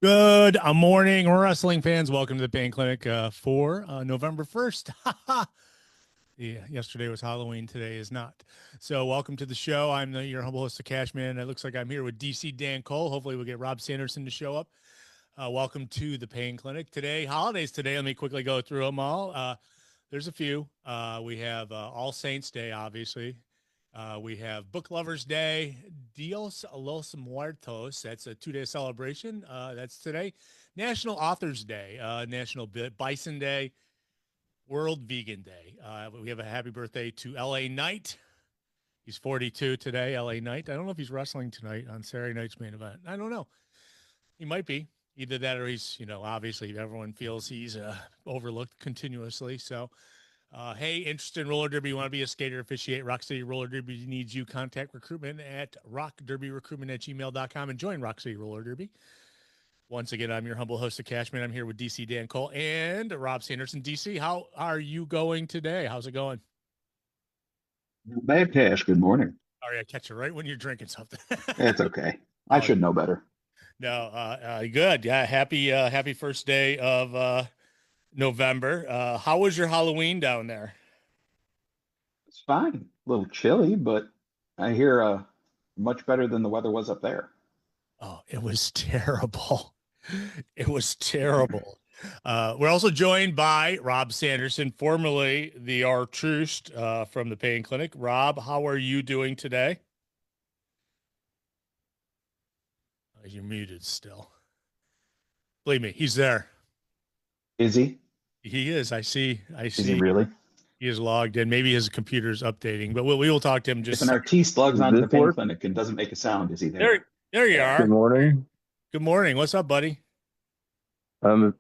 Good morning, wrestling fans. Welcome to the Pain Clinic for November 1st. Yeah, yesterday was Halloween. Today is not. So, welcome to the show. I'm your humble host, the Cashman. It looks like I'm here with DC Dan Cole. Hopefully, we'll get Rob Sanderson to show up. Welcome to the Pain Clinic. Today, holidays today. Let me quickly go through them all. There's a few. We have All Saints Day, obviously. We have Book Lovers Day, Dios los Muertos. That's a 2-day celebration. That's today. National Authors Day, National Bison Day, World Vegan Day. We have a happy birthday to LA Knight. He's 42 today, LA Knight. I don't know if he's wrestling tonight on Saturday night's main event. I don't know. He might be. Either that or he's, obviously everyone feels he's overlooked continuously. So, hey, interested in roller derby? You want to be a skater, officiate Rock City Roller Derby needs you. Contact recruitment at rockderbyrecruitment@gmail.com and join Rock City Roller Derby. Once again, I'm your humble host of Cashman. I'm here with DC Dan Cole and Rob Sanderson. DC, how are you going today? How's it going? Bad Cash, good morning. Sorry, I catch you right when you're drinking something. It's okay. I Oh should know better. no, good. Yeah, happy first day of November. How was your Halloween down there? It's fine. A little chilly, but I hear much better than the weather was up there. Oh, it was terrible. It was terrible. We're also joined by Rob Sanderson, formerly the Artist from the Pain Clinic. Rob, how are you doing today? You're muted still. Believe me, he's there. Is he? He is. I see. I Is he see. really? He is logged in. Maybe his computer's updating, but we will talk to him If just a an second. artiste logs Does onto the this pain work? clinic and doesn't make a sound, is he There, there? there you Good are. morning. Good morning. What's up, buddy? I'm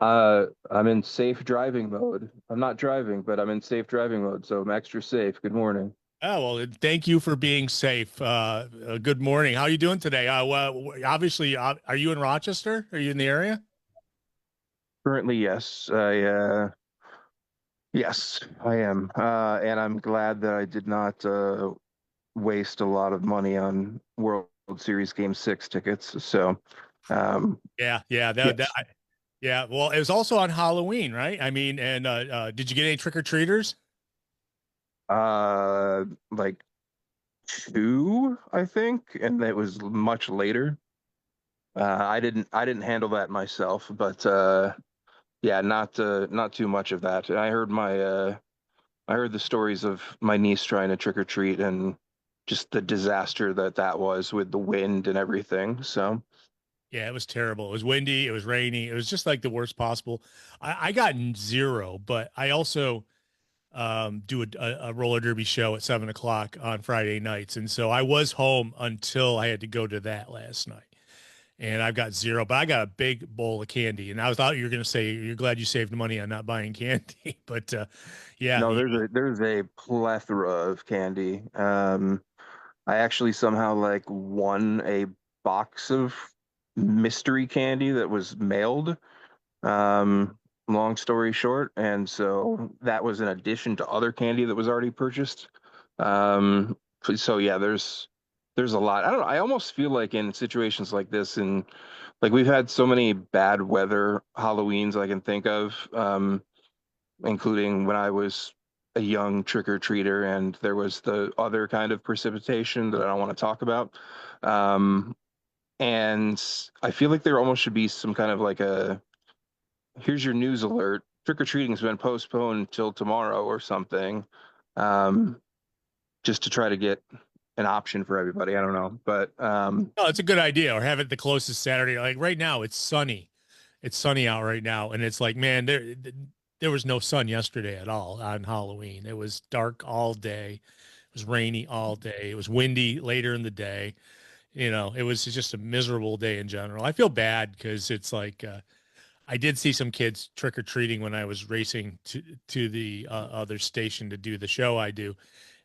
in safe driving mode. I'm not driving, but I'm in safe driving mode, so I'm extra safe. Good morning. Oh, well, thank you for being safe. Good morning. How are you doing today? Well, obviously, are you in Rochester? Are you in the area? Currently, yes. Yes, I am. And I'm glad that I did not waste a lot of money on World Series Game 6 tickets. So, um, Yeah, yeah, yes. yeah. Well, it was also on Halloween, right? I mean, and did you get any trick or treaters? Like two, I think, and it was much later. I didn't handle that myself, but yeah, not too much of that. I heard the stories of my niece trying to trick or treat and just the disaster that was with the wind and everything. So, Yeah, it was terrible. It was windy. It was rainy. It was just like the worst possible. I got zero, but I also do a roller derby show at 7 o'clock on Friday nights, and so I was home until I had to go to that last night. And I've got zero, but I got a big bowl of candy. And I thought you were going to say you're glad you saved money on not buying candy, but yeah, no, there's a plethora of candy. I actually somehow like won a box of mystery candy that was mailed. Long story short, and so that was in addition to other candy that was already purchased. So yeah, there's a lot. I don't know. I almost feel like in situations like this, and like we've had so many bad weather Halloweens I can think of, including when I was a young trick-or-treater, and there was the other kind of precipitation that I don't want to talk about. Um, and I feel like there almost should be some kind of like a here's your news alert. Trick-or-treating's been postponed till tomorrow or something. Um, just to try to get an option for everybody. I don't know, but no, it's a good idea. Or have it the closest Saturday. Like right now, it's sunny. It's sunny out right now, and it's like, man, there was no sun yesterday at all on Halloween. It was dark all day. It was rainy all day. It was windy later in the day. It was just a miserable day in general. I feel bad because it's like I did see some kids trick or treating when I was racing to the other station to do the show I do,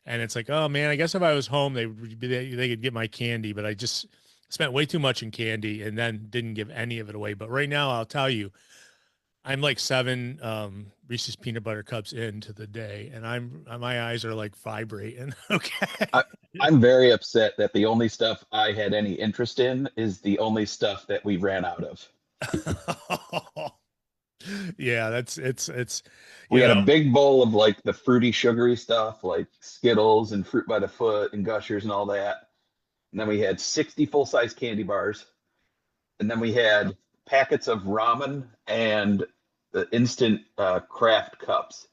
and it's like, oh man, I guess if I was home, they could get my candy, but I just spent way too much in candy and then didn't give any of it away. But right now, I'll tell you, I'm like seven Reese's peanut butter cups into the day, and my eyes are like vibrating. Okay. I, I'm very upset that the only stuff I had any interest in is the only stuff that we ran out of. Yeah, it's We you had a know, big bowl of like the fruity, sugary stuff, like Skittles and Fruit by the Foot and Gushers and all that. And then we had 60 full-size candy bars. And then we had packets of ramen and the instant craft cups.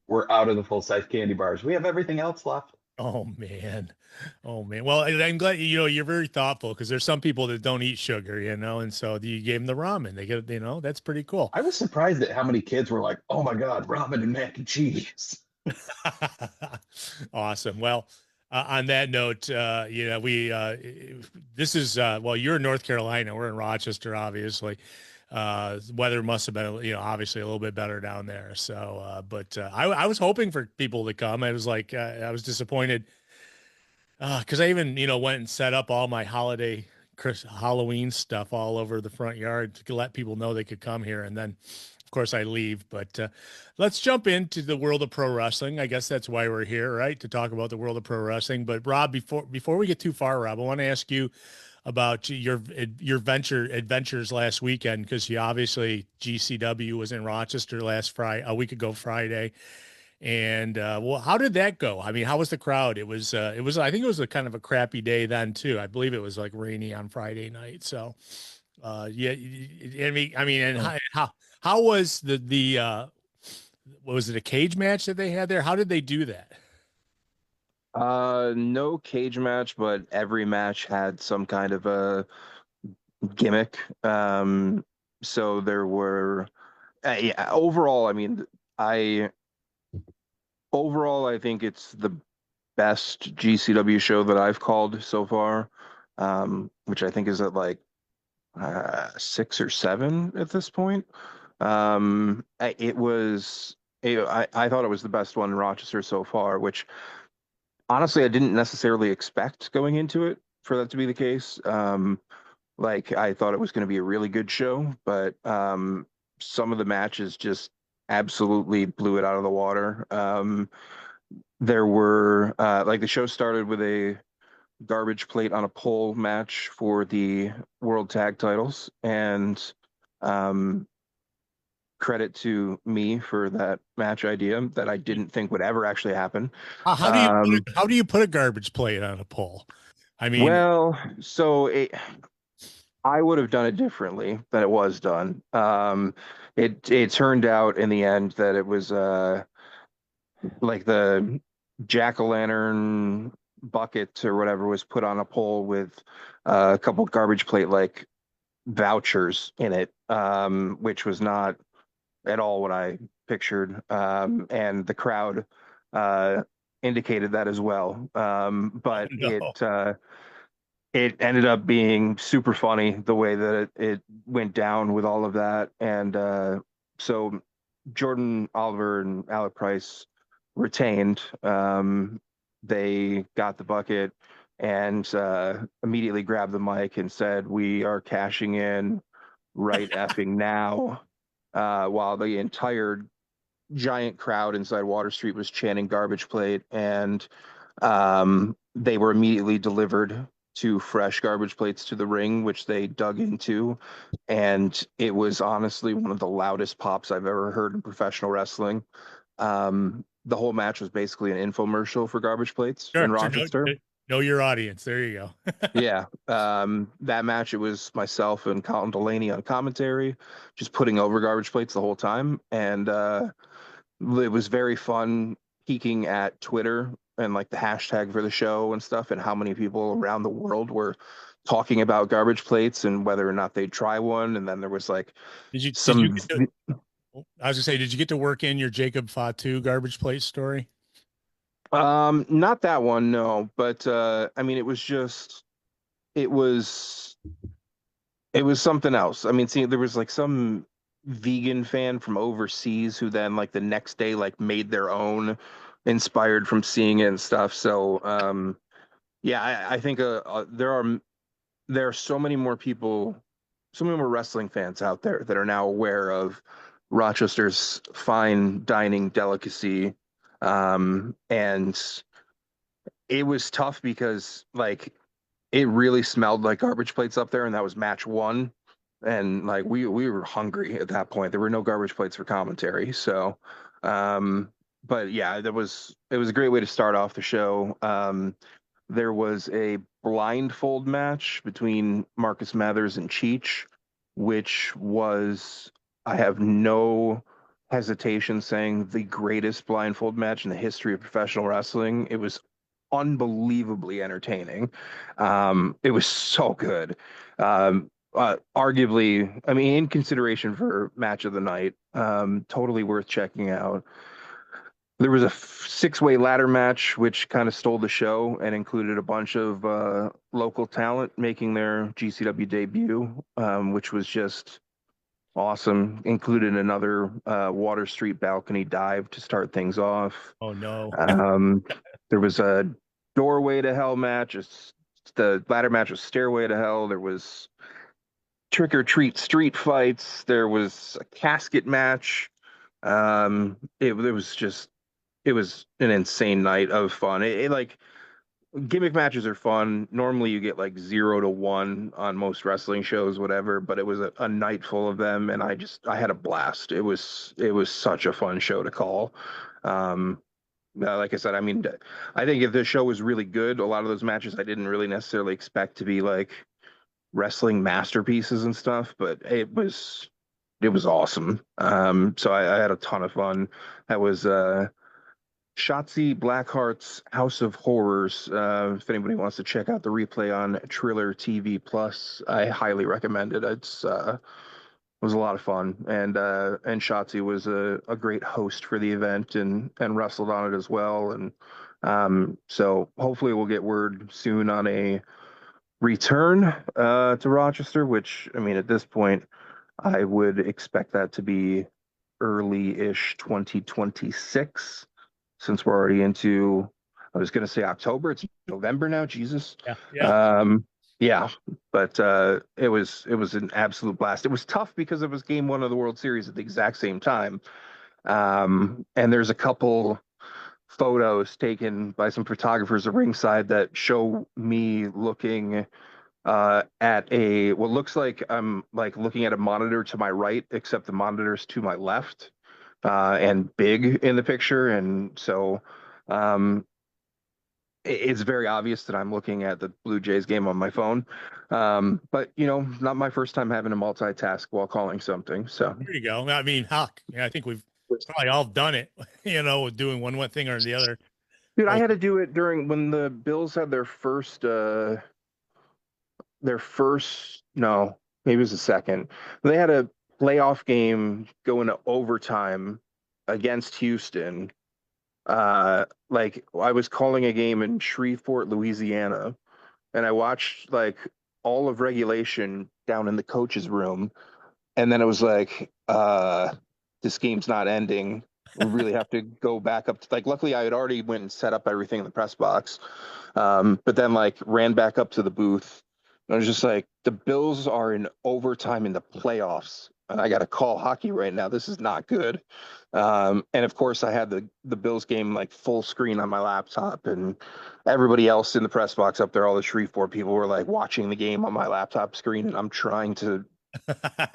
We're out of the full-size candy bars. We have everything else left. oh man. Oh man. Well, I'm glad you're very thoughtful because there's some people that don't eat sugar, and so you gave them the ramen. They get, that's pretty cool. I was surprised at how many kids were like, "Oh my God, ramen and mac and cheese." Awesome. Well, on that note, we this is well, you're in North Carolina. We're in Rochester, obviously. Weather must have been, obviously a little bit better down there. So, but I was hoping for people to come. I was like, I was disappointed because I even, went and set up all my Halloween stuff all over the front yard to let people know they could come here. And then, of course, I leave. But let's jump into the world of pro wrestling. I guess that's why we're here, right? To talk about the world of pro wrestling. But Rob, before we get too far, Rob, I want to ask you about your adventures last weekend because you obviously GCW was in Rochester last Friday, a week ago Friday. And well, how did that go? I mean, how was the crowd? It was I think it was a kind of a crappy day then too. I believe it was like rainy on Friday night. So yeah, I mean, and how was the what was it, a cage match that they had there? How did they do that? No cage match, but every match had some kind of a gimmick. So there were, yeah, overall, I mean, I I think it's the best GCW show that I've called so far, which I think is at like 6 or 7 at this point. It was, I thought it was the best one in Rochester so far, which honestly I didn't necessarily expect going into it for that to be the case. Like I thought it was going to be a really good show, but some of the matches just absolutely blew it out of the water. There were like the show started with a garbage plate on a pole match for the world tag titles, and um, credit to me for that match idea that I didn't think would ever actually happen. How do you put a garbage plate on a pole? I mean, Well, I would have done it differently than it was done. It turned out in the end that it was like the jack-o'-lantern bucket or whatever was put on a pole with a couple garbage plate like vouchers in it, which was not at all what I pictured. And the crowd uh, indicated that as well. oh But no. it ended up being super funny the way that it went down with all of that. And so Jordan Oliver and Alec Price retained. They got the bucket and immediately grabbed the mic and said, "We are cashing in right effing now." While the entire giant crowd inside Water Street was chanting garbage plate, and they were immediately delivered two fresh garbage plates to the ring, which they dug into. And it was honestly one of the loudest pops I've ever heard in professional wrestling. The whole match was basically an infomercial for garbage plates in Sure. Rochester. Know your audience. There you go. Yeah, that match, it was myself and Colin Delaney on commentary, just putting over garbage plates the whole time. And it was very fun peeking at Twitter and like the hashtag for the show and stuff, and how many people around the world were talking about garbage plates and whether or not they'd try one. And then there was like Did you some, get to, I was gonna say, did you get to work in your Jacob Fatu garbage plate story? not that one, no, but I mean, it was, it was something else. I mean, see, there was like some vegan fan from overseas who then like the next day like made their own, inspired from seeing it and stuff. So yeah, I think there are so many more people, so many more wrestling fans out there that are now aware of Rochester's fine dining delicacy. And it was tough because like it really smelled like garbage plates up there, and that was match one. and like we were hungry at that point. There were no garbage plates for commentary, so um, but yeah, it was a great way to start off the show. There was a blindfold match between Marcus Mathers and Cheech, which was, I have no hesitation saying, the greatest blindfold match in the history of professional wrestling. It was unbelievably entertaining. It was so good. Arguably, I mean, in consideration for match of the night, totally worth checking out. There was a six-way ladder match, which kind of stole the show and included a bunch of local talent making their GCW debut, which was just awesome. Included another Water Street balcony dive to start things off. Oh no. Um, there was a doorway to hell match. The ladder match was stairway to hell. There was trick or treat street fights. There was a casket match. It was just, it was an insane night of fun. Like, gimmick matches are fun. Normally you get like 0 to 1 on most wrestling shows, whatever, but it was a night full of them, and I had a blast. It was such a fun show to call. Like I said, I mean, I think if the show was really good, a lot of those matches I didn't really necessarily expect to be like wrestling masterpieces and stuff, but it was awesome. So I had a ton of fun. That was Shotzi Blackheart's House of Horrors. If anybody wants to check out the replay on Triller TV Plus, I highly recommend it. It was a lot of fun, and Shotzi was a great host for the event and wrestled on it as well. And so hopefully we'll get word soon on a return to Rochester, which, I mean, at this point, I would expect that to be early-ish 2026, since we're already into, I was going to say October. It's November now. Jesus. Yeah. Yeah. Yeah, but it was an absolute blast. It was tough because it was game one of the World Series at the exact same time. And there's a couple photos taken by some photographers at ringside that show me looking at what looks like I'm like looking at a monitor to my right, except the monitor's to my left, and big in the picture. And so it's very obvious that I'm looking at the Blue Jays game on my phone. But not my first time having to multitask while calling something. So There you go. I mean, heck, yeah, I think we've probably all done it, doing one thing or the other. dude, I had to do it during when the Bills had no, maybe it was the second. They had a playoff game go into overtime against Houston. Like, I was calling a game in Shreveport, Louisiana, and I watched like all of regulation down in the coach's room, and then it was like, this game's not ending. We really have to go back up to, like, luckily I had already went and set up everything in the press box. But then like ran back up to the booth. And I was just like, the Bills are in overtime in the playoffs, and I got to call hockey right now. This is not good. And of course, I had the Bills game like full screen on my laptop, and everybody else in the press box up there, all the Shreveport people were like watching the game on my laptop screen, and I'm trying to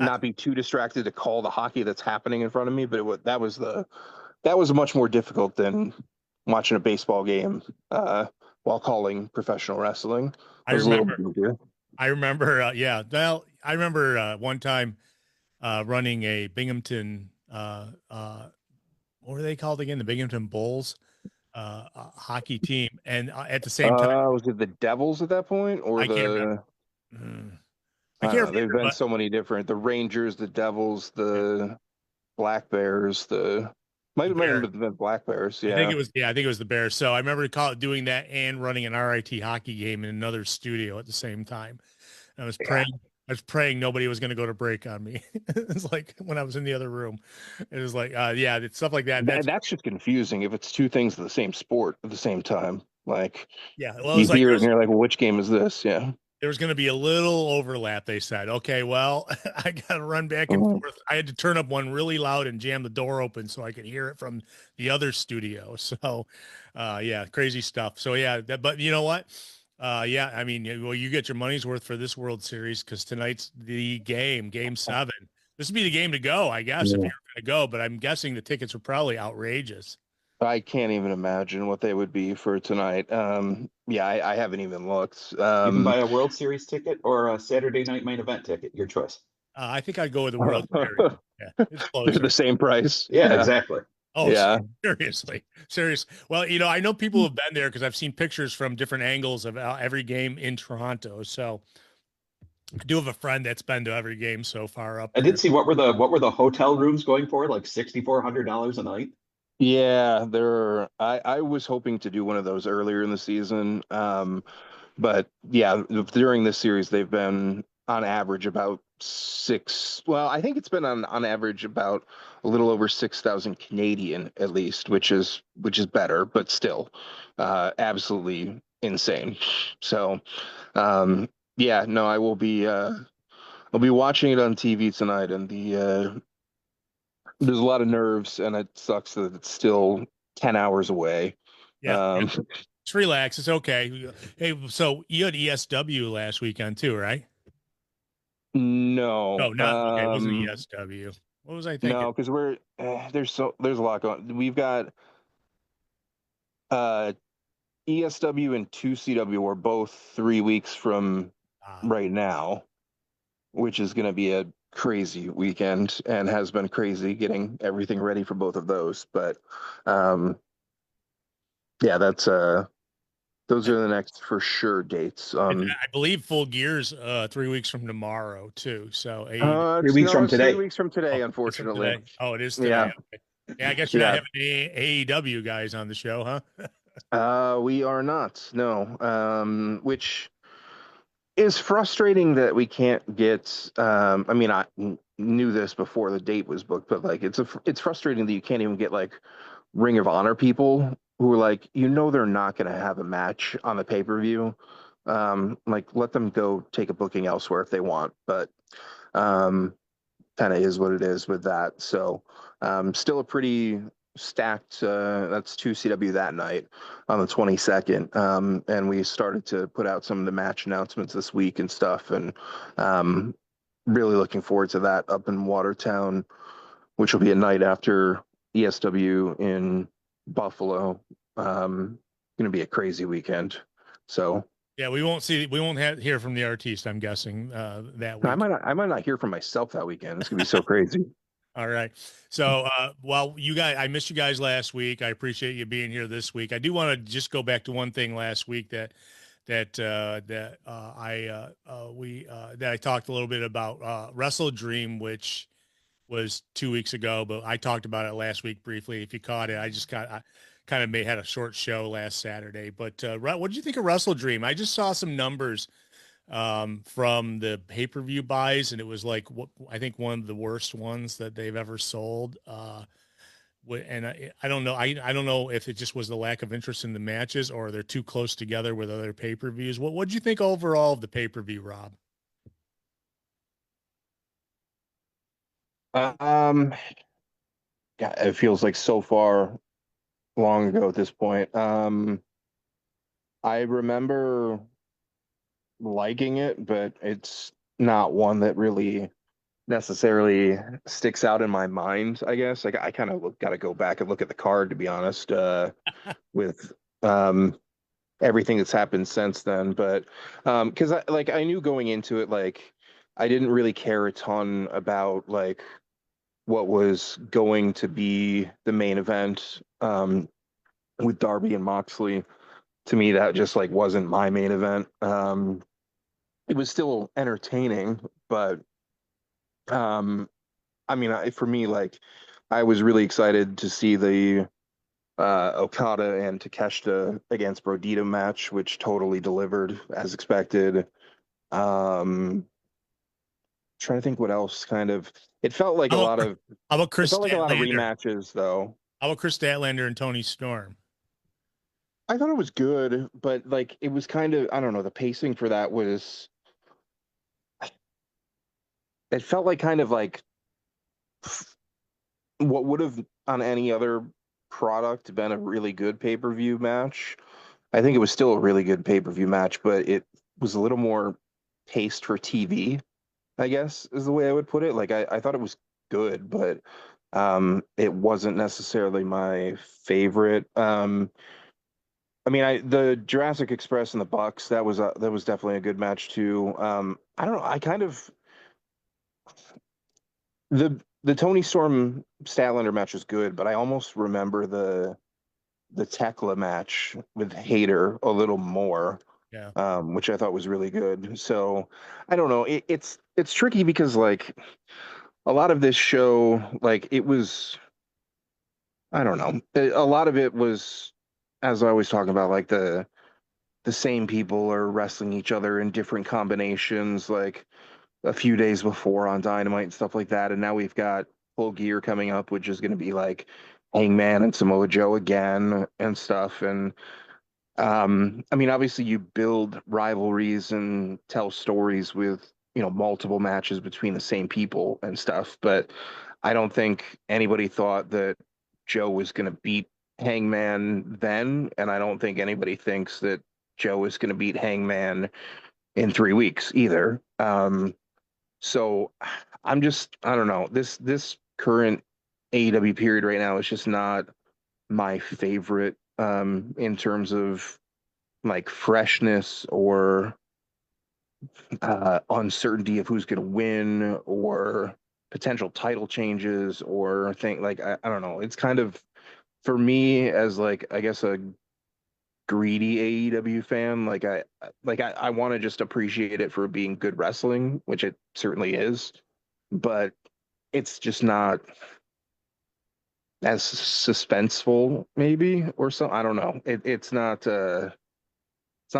not be too distracted to call the hockey that's happening in front of me. But that was much more difficult than watching a baseball game while calling professional wrestling. I remember, yeah. Well, I remember one time running a Binghamton, what were they called again? The Binghamton Bulls hockey team. And at the same time, was it the Devils at that point, or I can't remember. I can't remember. They've been so many different. The Rangers, the Devils, the Black Bears, might have been Black Bears. Yeah, I think it was the Bears. So I remember doing that and running an RIT hockey game in another studio at the same time. I was praying nobody was going to go to break on me. It's like when I was in the other room, it was like, it's stuff like that. That's just confusing if it's two things of the same sport at the same time. Like, yeah, well, you hear it and you're like, well, which game is this? Yeah. There was going to be a little overlap, they said. Okay, well, I got to run back and forth. I had to turn up one really loud and jam the door open so I could hear it from the other studio. So, yeah, crazy stuff. So, yeah, but you know what? Yeah, I mean, well, you get your money's worth for this World Series because tonight's the game, Game 7. This would be the game to go, I guess, if Yeah. you're going to go. But I'm guessing the tickets are probably outrageous. I can't even imagine what they would be for tonight. Yeah, I haven't even looked. You can buy a World Series ticket or a Saturday night main event ticket, your choice. I think I'd go with the World Series. Yeah, it's They're the closer. same price. Yeah, Yeah, exactly. Oh, yeah. seriously, serious. Well, I know people have been there because I've seen pictures from different angles of every game in Toronto. So I do have a friend that's been to every game so far up I there. did see what were the hotel rooms going for? Like $6,400 a night. Yeah, I was hoping to do one of those earlier in the season. But yeah, during this series they've been on average about six. Well, I think it's been on average about a little over 6,000 Canadian at least, which is better, but still absolutely insane. So, yeah, no, I'll be watching it on TV tonight, and there's a lot of nerves, and it sucks that it's still 10 hours away. Yeah, Um, just relax. It's okay. Hey, so you had ESW last weekend too, right? no, Oh, not okay. It wasn't ESW. What was I thinking? no, because there's a lot going. We've got uh ESW and 2CW are both 3 weeks from Ah, right now, which is going to be a crazy weekend and has been crazy getting everything ready for both of those. But um, yeah, those are the next for sure dates. and I believe Full Gear's 3 weeks from tomorrow too. So Three weeks No, from it's three today. weeks from today, oh, it's from unfortunately. today. Oh, it is today. Yeah, Okay. Yeah, I guess you're not yeah. having any AEW guys on the show, huh? We are not, no. Which is frustrating that we can't get. I mean, knew this before the date was booked, but like, it's frustrating that you can't even get like Ring of Honor people who are like, they're not going to have a match on the pay-per-view. Like, let them go take a booking elsewhere if they want, but um, kind of is what it is with that. So, still a pretty stacked. That's 2CW that night on the 22nd, and we started to put out some of the match announcements this week and stuff, and um, really looking forward to that up in Watertown, which will be a night after ESW in Buffalo. Going to be a crazy weekend. So Yeah, we won't hear from the artiste. I'm guessing that week. I might not hear from myself that weekend. It's gonna be so crazy. All right. So, well, you guys, I missed you guys last week. I appreciate you being here this week. I do want to just go back to one thing last week that I talked a little bit about Wrestle Dream, which was 2 weeks ago, but I talked about it last week briefly. If you caught it, I kind of had a short show last Saturday. But what did you think of Wrestle Dream? I just saw some numbers from the pay-per-view buys, and it was like what I think one of the worst ones that they've ever sold. And I don't know. I don't know if it just was the lack of interest in the matches or they're too close together with other pay-per-views. What did you think overall of the pay-per-view, Rob? Um, yeah, it feels like so far long ago at this point. I remember liking it, but it's not one that really necessarily sticks out in my mind, I guess. Like I kind of got to go back and look at the card to be honest, with um everything that's happened since then. But because I knew going into it, like I didn't really care a ton about like what was going to be the main event with Darby and Moxley. To me, that just like wasn't my main event. It was still entertaining, but um, I mean, for me, like I was really excited to see the Okada and Takeshita against Brodito match, which totally delivered as expected. Um, Trying to think what else kind of. It felt like a How lot about of. how about It Chris felt like a lot of Statlander? rematches, though. How about Chris Statlander and Tony Storm? I thought it was good, but like it was kind of. I don't know. The pacing for that was. It felt like kind of like what would have on any other product been a really good pay-per-view match. I think it was still a really good pay-per-view match, but it was a little more paced for TV, I guess is the way I would put it. Like I thought it was good, but it wasn't necessarily my favorite. I mean, the Jurassic Express and the Bucks, that was definitely a good match too. I don't know, I kind of the Tony Storm Statlander match was good, but I almost remember the Tekla match with Hayter a little more, Yeah. which I thought was really good. So I don't know. It's tricky because like a lot of this show, like it was, I don't know, a lot of it was, as I was talking about, like the same people are wrestling each other in different combinations, like a few days before on Dynamite and stuff like that. And now we've got Full Gear coming up, which is going to be like Hangman and Samoa Joe again and stuff. And I mean, obviously, you build rivalries and tell stories with, multiple matches between the same people and stuff. But I don't think anybody thought that Joe was going to beat Hangman then. And I don't think anybody thinks that Joe is going to beat Hangman in 3 weeks either. So I don't know. This current AEW period right now is just not my favorite in terms of like freshness or uncertainty of who's going to win or potential title changes or thing like I don't know. It's kind of for me as like I guess a greedy AEW fan, I want to just appreciate it for being good wrestling, which it certainly is, but it's just not as suspenseful maybe or so. I don't know. It's not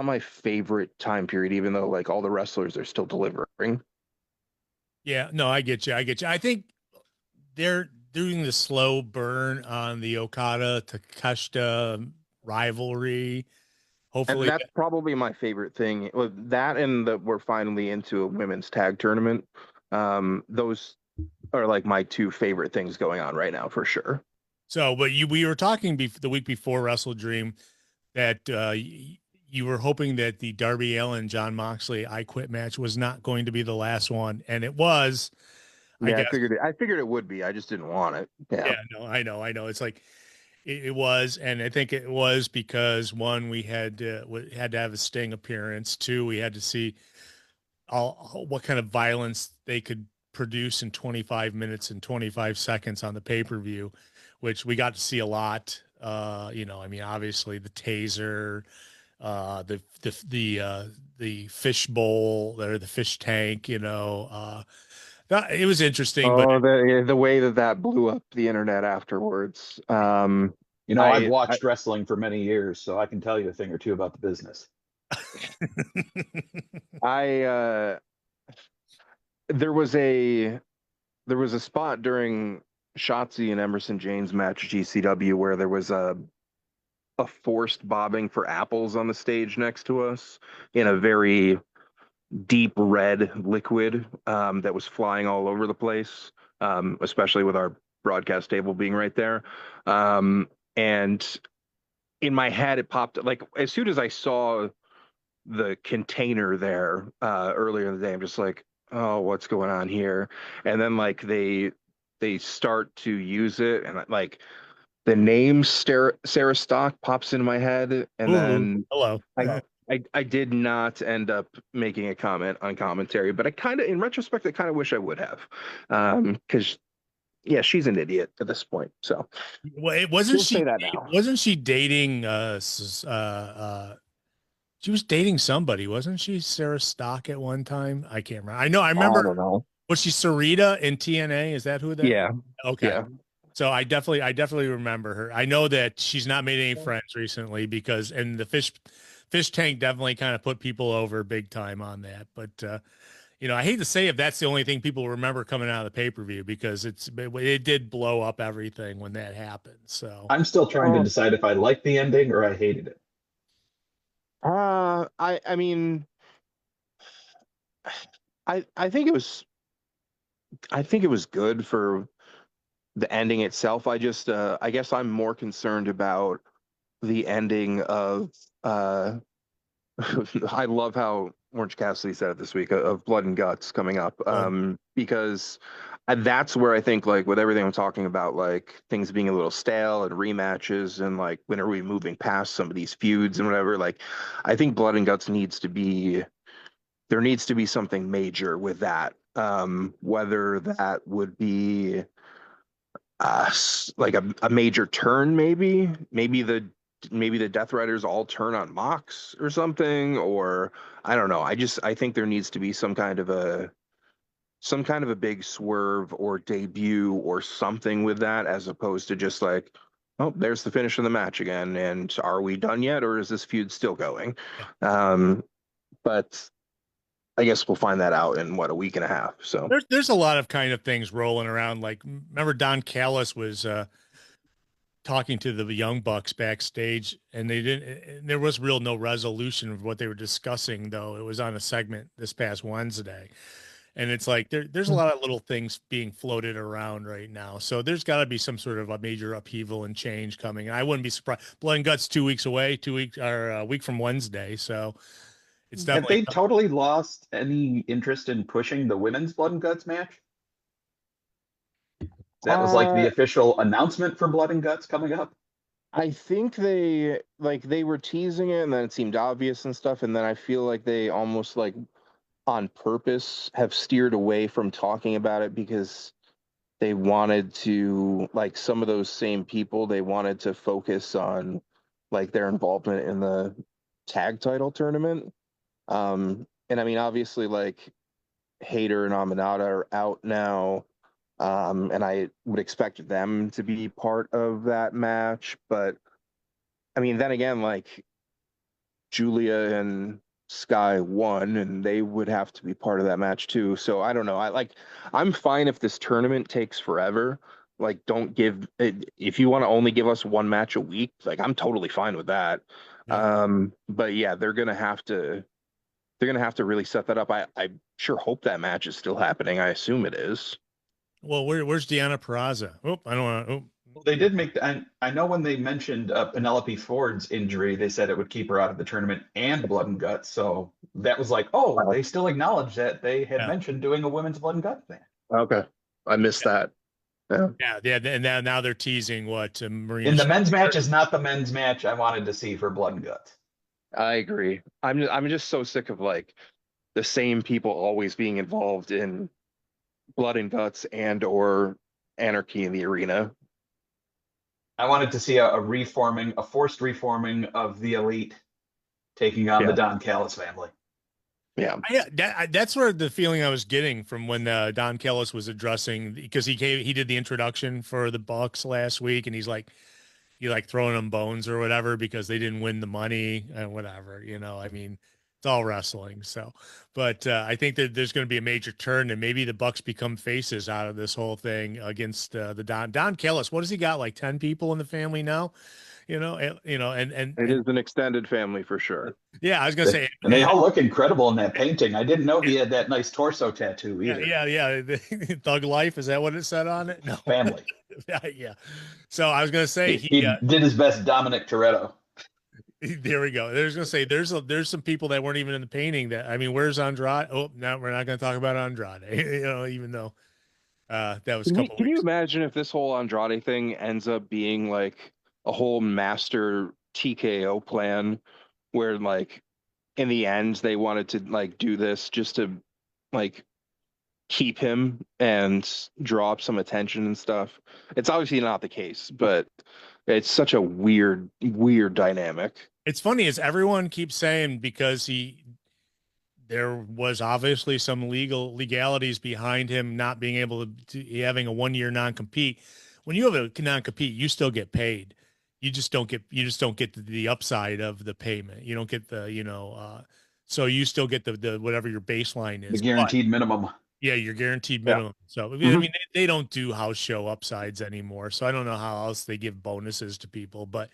my favorite time period, even though like all the wrestlers are still delivering. Yeah, no, I get you. I get you. I think they're doing the slow burn on the Okada Takeshita rivalry. And Hopefully, that's probably my favorite thing. With that and that we're finally into a women's tag tournament. Those are like my two favorite things going on right now for sure. so. But we were talking the week before Wrestle Dream that you were hoping that the Darby Allin John Moxley I Quit match was not going to be the last one, and it was. I Yeah, guess. I figured it would be. I just didn't want it. Yeah. Yeah, no, I know. It's like it was, and I think it was because one, we had to have a Sting appearance. Two, we had to see all what kind of violence they could produce in 25 minutes and 25 seconds on the pay-per-view, which we got to see a lot. I mean, obviously the taser, the fish bowl or the fish tank, it was interesting, but Oh, the way that blew up the internet afterwards. I've I watched wrestling for many years, so I can tell you a thing or two about the business. I there was a spot during Shotzi and Emerson James match GCW where there was a forced bobbing for apples on the stage next to us in a very deep red liquid that was flying all over the place, especially with our broadcast table being right there. And in my head, it popped like as soon as I saw the container there earlier in the day, I'm just like, oh, what's going on here? And then like they start to use it, and like the name Sarah Stock pops into my head, and ooh, then hello. I did not end up making a comment on commentary, but I kind of, in retrospect, I kind of wish I would have, because yeah, she's an idiot at this point. So Well, it wasn't we'll say she that now. wasn't she dating she was dating somebody, wasn't she? Sarah Stock at one time? I can't remember. I I remember. don't know. Was she Sarita in TNA? Is that who that? Yeah, Okay. yeah. So I definitely remember her. I know that she's not made any friends recently because, and the fish tank definitely kind of put people over big time on that. But I hate to say if that's the only thing people remember coming out of the pay-per-view because it did blow up everything when that happened. So I'm still trying to Oh, decide if I liked the ending or I hated it. I mean, I think it was good for the ending itself. I guess I'm more concerned about the ending of I love how Orange Cassidy said it this week of Blood and Guts coming up. Because that's where I think, like, with everything I'm talking about, like things being a little stale and rematches, and like when are we moving past some of these feuds and whatever, like I think Blood and Guts needs to be, there needs to be something major with that. Whether that would be like a major turn, maybe the Death Riders all turn on Mox or something, or I don't know. I think there needs to be some kind of a big swerve or debut or something with that, as opposed to just like, oh, there's the finish of the match again, and are we done yet, or is this feud still going? But I guess we'll find that out in what, a week and a half. So There's a lot of kind of things rolling around. Like, remember Don Callis was talking to the Young Bucks backstage, and they didn't. There was real no resolution of what they were discussing, though. It was on a segment this past Wednesday, and it's like there's a lot of little things being floated around right now. So there's got to be some sort of a major upheaval and change coming. And I wouldn't be surprised. Blood and Guts 2 weeks away, 2 weeks or a week from Wednesday. So it's Have definitely they totally lost any interest in pushing the women's Blood and Guts match? That was like the official announcement for Blood and Guts coming up. I think they were teasing it, and then it seemed obvious and stuff, and then I feel like they almost like on purpose have steered away from talking about it because they wanted to, like, some of those same people, they wanted to focus on like their involvement in the tag title tournament. And I mean, obviously, like Hayter and Aminata are out now. And I would expect them to be part of that match. But I mean, then again, like Julia and Sky won, and they would have to be part of that match too. So I don't know. I'm fine if this tournament takes forever. Like, don't give it, if you want to only give us one match a week, like I'm totally fine with that. But yeah, they're gonna have to really set that up. I sure hope that match is still happening. I assume it is. Well, where's Deanna Peraza? Oh, I don't want to. Oh. Well, they did make I know when they mentioned Penelope Ford's injury, they said it would keep her out of the tournament and Blood and Guts. So that was like, oh, they still acknowledge that they had mentioned doing a women's Blood and Guts thing. Okay, I missed that. Yeah, and now they're teasing what Marina. And the men's match is not the men's match I wanted to see for Blood and Guts. I agree. I'm just so sick of like the same people always being involved in Blood and Guts and or Anarchy in the Arena. I wanted to see a forced reforming of the Elite taking on the Don Callis family. Yeah, that's where the feeling I was getting from when Don Callis was addressing, because he did the introduction for the Bucks last week, and he's like throwing them bones or whatever because they didn't win the money and whatever, I mean, it's all wrestling. So, but I think that there's going to be a major turn, and maybe the Bucks become faces out of this whole thing against the Don Callis. What has he got? Like 10 people in the family now, and it is an extended family for sure. Yeah, I was gonna say, and they all look incredible in that painting. I didn't know he had that nice torso tattoo either. Yeah. Thug life, is that what it said on it? No, family. Yeah. So I was gonna say he did his best Dominic Toretto. There we go. There's gonna say there's some people that weren't even in the painting. That, I mean, where's Andrade? Oh, no, we're not gonna talk about Andrade. Even though that was a couple. Can you imagine if this whole Andrade thing ends up being like a whole master TKO plan, where like in the end they wanted to like do this just to like keep him and draw up some attention and stuff. It's obviously not the case, but it's such a weird dynamic. It's funny is everyone keeps saying because there was obviously some legalities behind him not being able to having a 1-year non-compete. When you have a non-compete, you still get paid. You just don't get the upside of the payment. You don't get the, so you still get the whatever your baseline is. The guaranteed minimum. Yeah, your guaranteed minimum. Yeah. So I mean, they don't do house show upsides anymore. So I don't know how else they give bonuses to people. But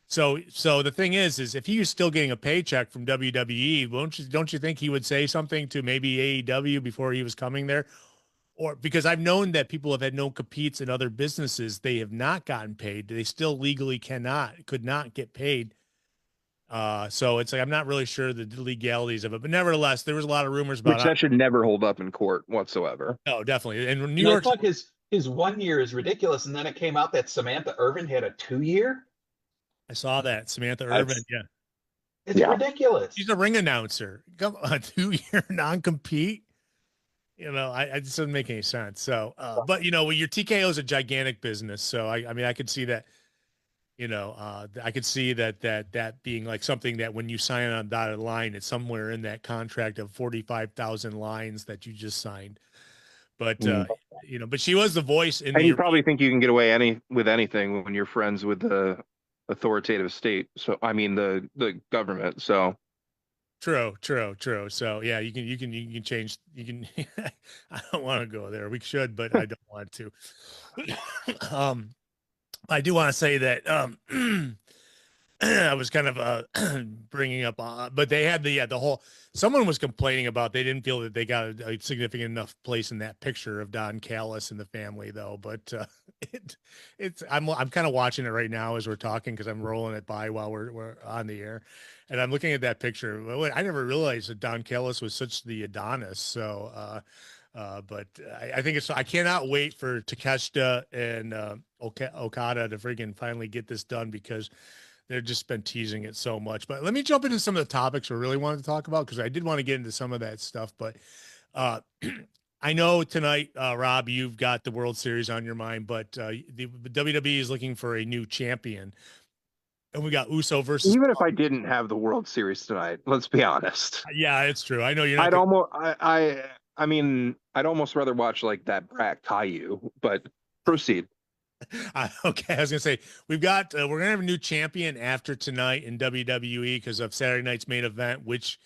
so the thing is if he was still getting a paycheck from WWE, don't you think he would say something to maybe AEW before he was coming there? Or because I've known that people have had no competes in other businesses, they have not gotten paid. They still legally could not get paid So it's like I'm not really sure the legalities of it, but nevertheless, there was a lot of rumors Which about. that should never hold up in court whatsoever. Oh, definitely. And New And York, I thought his 1 year is ridiculous, and then it came out that Samantha Irvin had a 2 year. I saw that Samantha That's- Irvin. Yeah, It's Yeah. ridiculous. she's a ring announcer. Come on, 2 year non-compete. I just doesn't make any sense. So, but well, your TKO is a gigantic business. So I mean, I could see that. I could see that being like something that when you sign on dotted line, it's somewhere in that contract of 45,000 lines that you just signed. But but she was the voice in And the. you probably think you can get away with anything when you're friends with the authoritative state. So I mean the government. So True. So yeah, you can change. You can. I don't want to go there. We should, but I don't want to. I do want to say that I was kind of bringing up, but they had the whole. Someone was complaining about they didn't feel that they got a significant enough place in that picture of Don Callis and the family, though. But I'm kind of watching it right now as we're talking because I'm rolling it by while we're on the air, and I'm looking at that picture. I never realized that Don Callis was such the Adonis. So, but I think I cannot wait for Takeshita and Okada to freaking finally get this done because they've just been teasing it so much. But let me jump into some of the topics we really wanted to talk about because I did want to get into some of that stuff. But I know tonight, Rob, you've got the World Series on your mind, but the WWE is looking for a new champion. And we got Uso versus. even if I didn't have the World Series tonight, let's be honest. Yeah, it's true. I know you're not. I mean, I'd almost rather watch like that Brat Caillou, but proceed. Okay, I was gonna say we're gonna have a new champion after tonight in WWE because of Saturday night's main event, which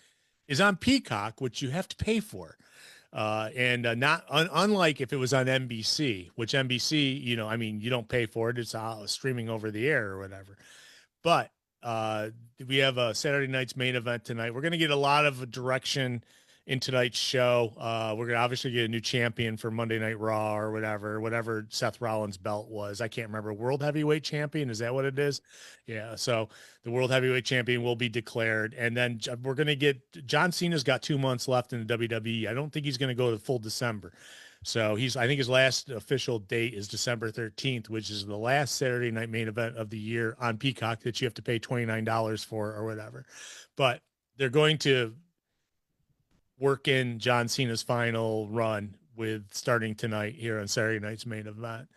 is on Peacock, which you have to pay for, and not unlike if it was on NBC, which NBC, I mean, you don't pay for it; it's streaming over the air or whatever. But we have a Saturday night's main event tonight. We're gonna get a lot of direction in tonight's show. We're gonna obviously get a new champion for Monday Night Raw or whatever Seth Rollins' belt was. I can't remember. World Heavyweight Champion, is that what it is? Yeah. So the World Heavyweight Champion will be declared, and then we're gonna get John Cena's got 2 months left in the WWE. I don't think he's gonna go to full December. So I think his last official date is December 13th, which is the last Saturday night main event of the year on Peacock that you have to pay $29 for or whatever. But they're going to work in John Cena's final run with starting tonight here on Saturday night's main event.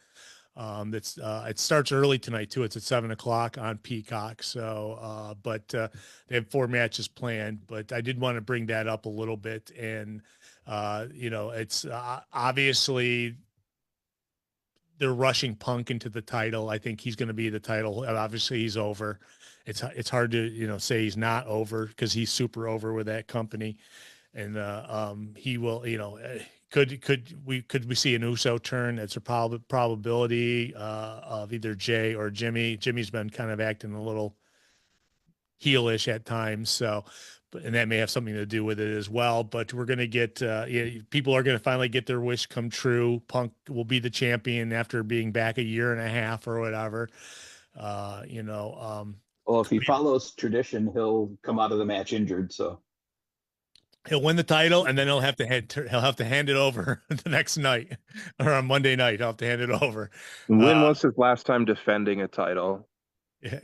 It starts early tonight too. It's at 7:00 on Peacock. So, but they have 4 matches planned. But I did want to bring that up a little bit, and it's obviously they're rushing Punk into the title. I think he's going to be the title. Obviously, he's over. It's hard to say he's not over because he's super over with that company. And he will, could we see an Uso turn? It's a probability of either Jay or Jimmy. Jimmy's been kind of acting a little heelish at times, so and that may have something to do with it as well. But we're going to get people are going to finally get their wish come true. Punk will be the champion after being back a year and a half or whatever. Well, if he follows tradition, he'll come out of the match injured. So he'll win the title, and then he'll have to hand it over the next night or on Monday night. He'll have to hand it over. When was his last time defending a title?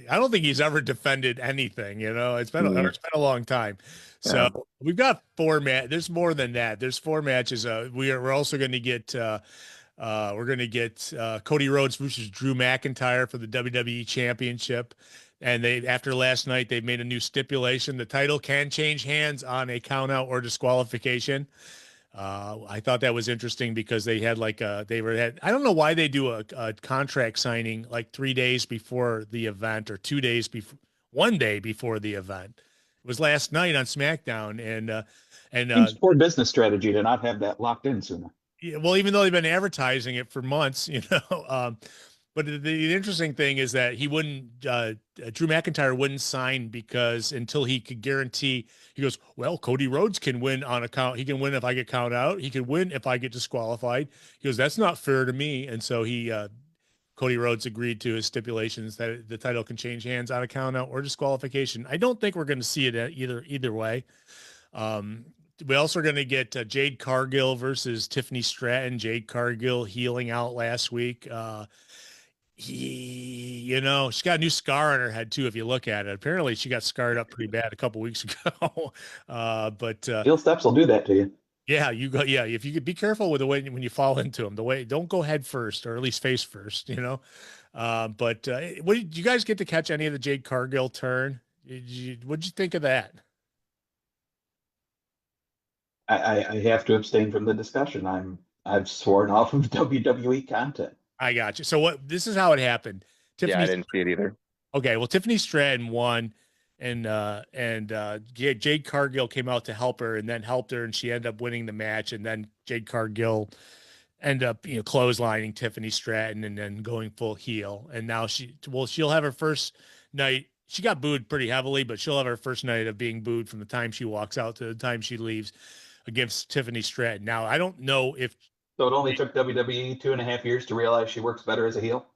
I don't think he's ever defended anything. It's been a long time. So we've got 4 matches. There's more than that. There's 4 matches. We're also going to get Cody Rhodes versus Drew McIntyre for the WWE Championship. And after last night, they've made a new stipulation. The title can change hands on a count out or disqualification. I thought that was interesting because they had I don't know why they do a contract signing like 3 days before the event or 2 days before, 1 day before the event. It was last night on SmackDown, and it's poor business strategy to not have that locked in sooner. Yeah, well, even though they've been advertising it for months, but the interesting thing is that he wouldn't, Drew McIntyre wouldn't sign because until he could guarantee, he goes, well, Cody Rhodes can win on a count. He can win if I get count out. He could win if I get disqualified. He goes, that's not fair to me. And so he Cody Rhodes agreed to his stipulations that the title can change hands on a count out or disqualification. I don't think we're going to see it either way. We also are going to get Jade Cargill versus Tiffany Stratton. Jade Cargill healing out last week. She's got a new scar on her head too. If you look at it, apparently she got scarred up pretty bad a couple weeks ago. But heel steps will do that to you. Yeah, you go. Yeah, if you could be careful with the way when you fall into them, don't go head first or at least face first. What did you guys get to catch any of the Jade Cargill turn? What'd you think of that? I have to abstain from the discussion. I've sworn off of WWE content. I got you. So this is how it happened. Yeah, I didn't see it either. Okay, well, Tiffany Stratton won, and Jade Cargill came out to help her, and then helped her, and she ended up winning the match. And then Jade Cargill ended up clotheslining Tiffany Stratton and then going full heel. And now she'll have her first night. She got booed pretty heavily, but she'll have her first night of being booed from the time she walks out to the time she leaves against Tiffany Stratton. Now, I don't know if. So it only took WWE 2.5 years to realize she works better as a heel.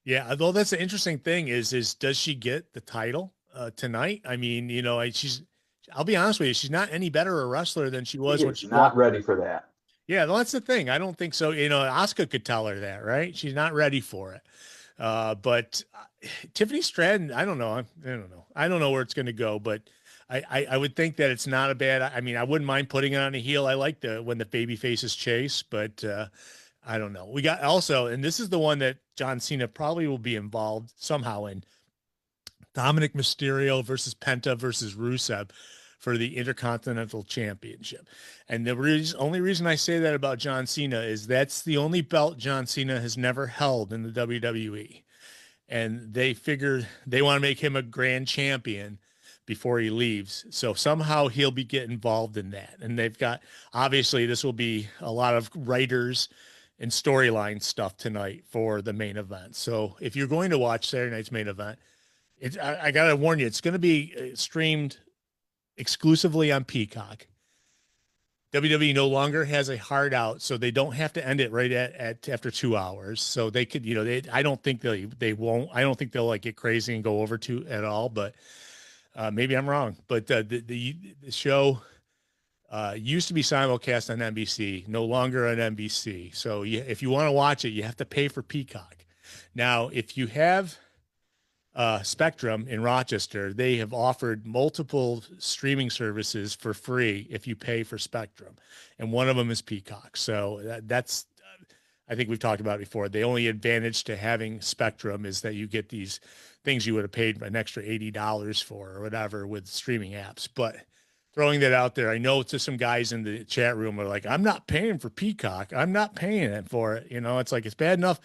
Yeah, although that's the interesting thing is does she get the title tonight? I mean, I'll be honest with you, she's not any better a wrestler than she was when she's not ready for that. Yeah, well, that's the thing. I don't think so. Asuka could tell her that, right? She's not ready for it. But Tiffany Stratton, I don't know. I don't know where it's going to go, but I would think that it's not a bad. I mean, I wouldn't mind putting it on a heel. I like when the baby faces chase, but I don't know. We got also, and this is the one that John Cena probably will be involved somehow in. Dominic Mysterio versus Penta versus Rusev for the Intercontinental Championship. And the only reason I say that about John Cena is that's the only belt John Cena has never held in the WWE. And they figure they want to make him a grand champion before he leaves. So somehow he'll be getting involved in that. And they've got, obviously this will be a lot of writers and storyline stuff tonight for the main event. So if you're going to watch Saturday night's main event, I got to warn you, it's going to be streamed exclusively on Peacock. WWE no longer has a hard out, so they don't have to end it right at after 2 hours. So they could, I don't think they won't. I don't think they'll get crazy and go over to at all. But maybe I'm wrong. But the show used to be simulcast on NBC, no longer on NBC. So if you want to watch it, you have to pay for Peacock. Now, if you have Spectrum in Rochester, they have offered multiple streaming services for free if you pay for Spectrum, and one of them is Peacock. So that's I think we've talked about it before. The only advantage to having Spectrum is that you get these things you would have paid an extra $80 for or whatever with streaming apps. But throwing that out there, I know to some guys in the chat room are like, I'm not paying for Peacock. I'm not paying it for it. It's like, it's bad enough.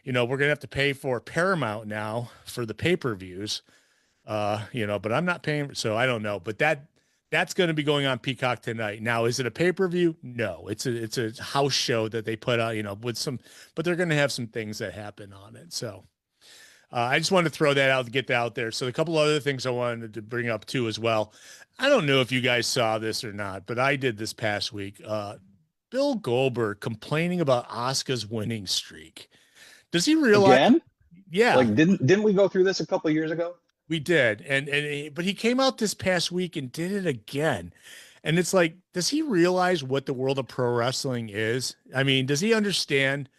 We're going to have to pay for Paramount now for the pay-per-views, but I'm not paying. So I don't know, but that's going to be going on Peacock tonight. Now, is it a pay-per-view? No, it's a house show that they put out, but they're going to have some things that happen on it. So I just wanted to throw that out to get that out there. So a couple other things I wanted to bring up too, as well. I don't know if you guys saw this or not, but I did this past week. Bill Goldberg complaining about Asuka's winning streak. Does he realize? Again? Yeah. Like, didn't we go through this a couple of years ago? We did. But he came out this past week and did it again. And it's like, does he realize what the world of pro wrestling is? I mean, does he understand,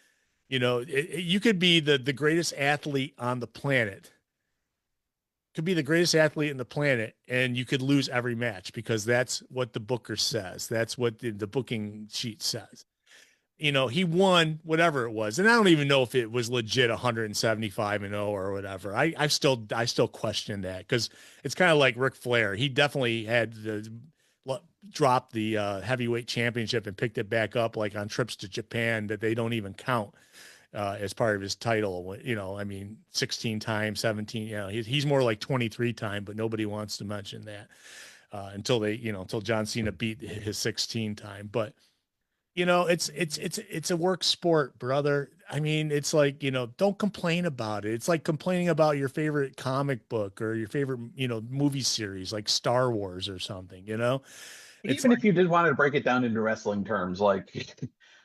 you could be the greatest athlete on the planet. Could be the greatest athlete in the planet, and you could lose every match because that's what the booker says. That's what the booking sheet says. He won whatever it was. And I don't even know if it was legit 175-0 or whatever. I still question that because it's kind of like Ric Flair. He definitely had dropped the heavyweight championship and picked it back up like on trips to Japan that they don't even count as part of his title. 16 times, 17, he's more like 23 time, but nobody wants to mention that until John Cena beat his 16 time. But it's a work sport, brother. I mean, it's like, don't complain about it. It's like complaining about your favorite comic book or your favorite, movie series like Star Wars or something, Even if you did want to break it down into wrestling terms, like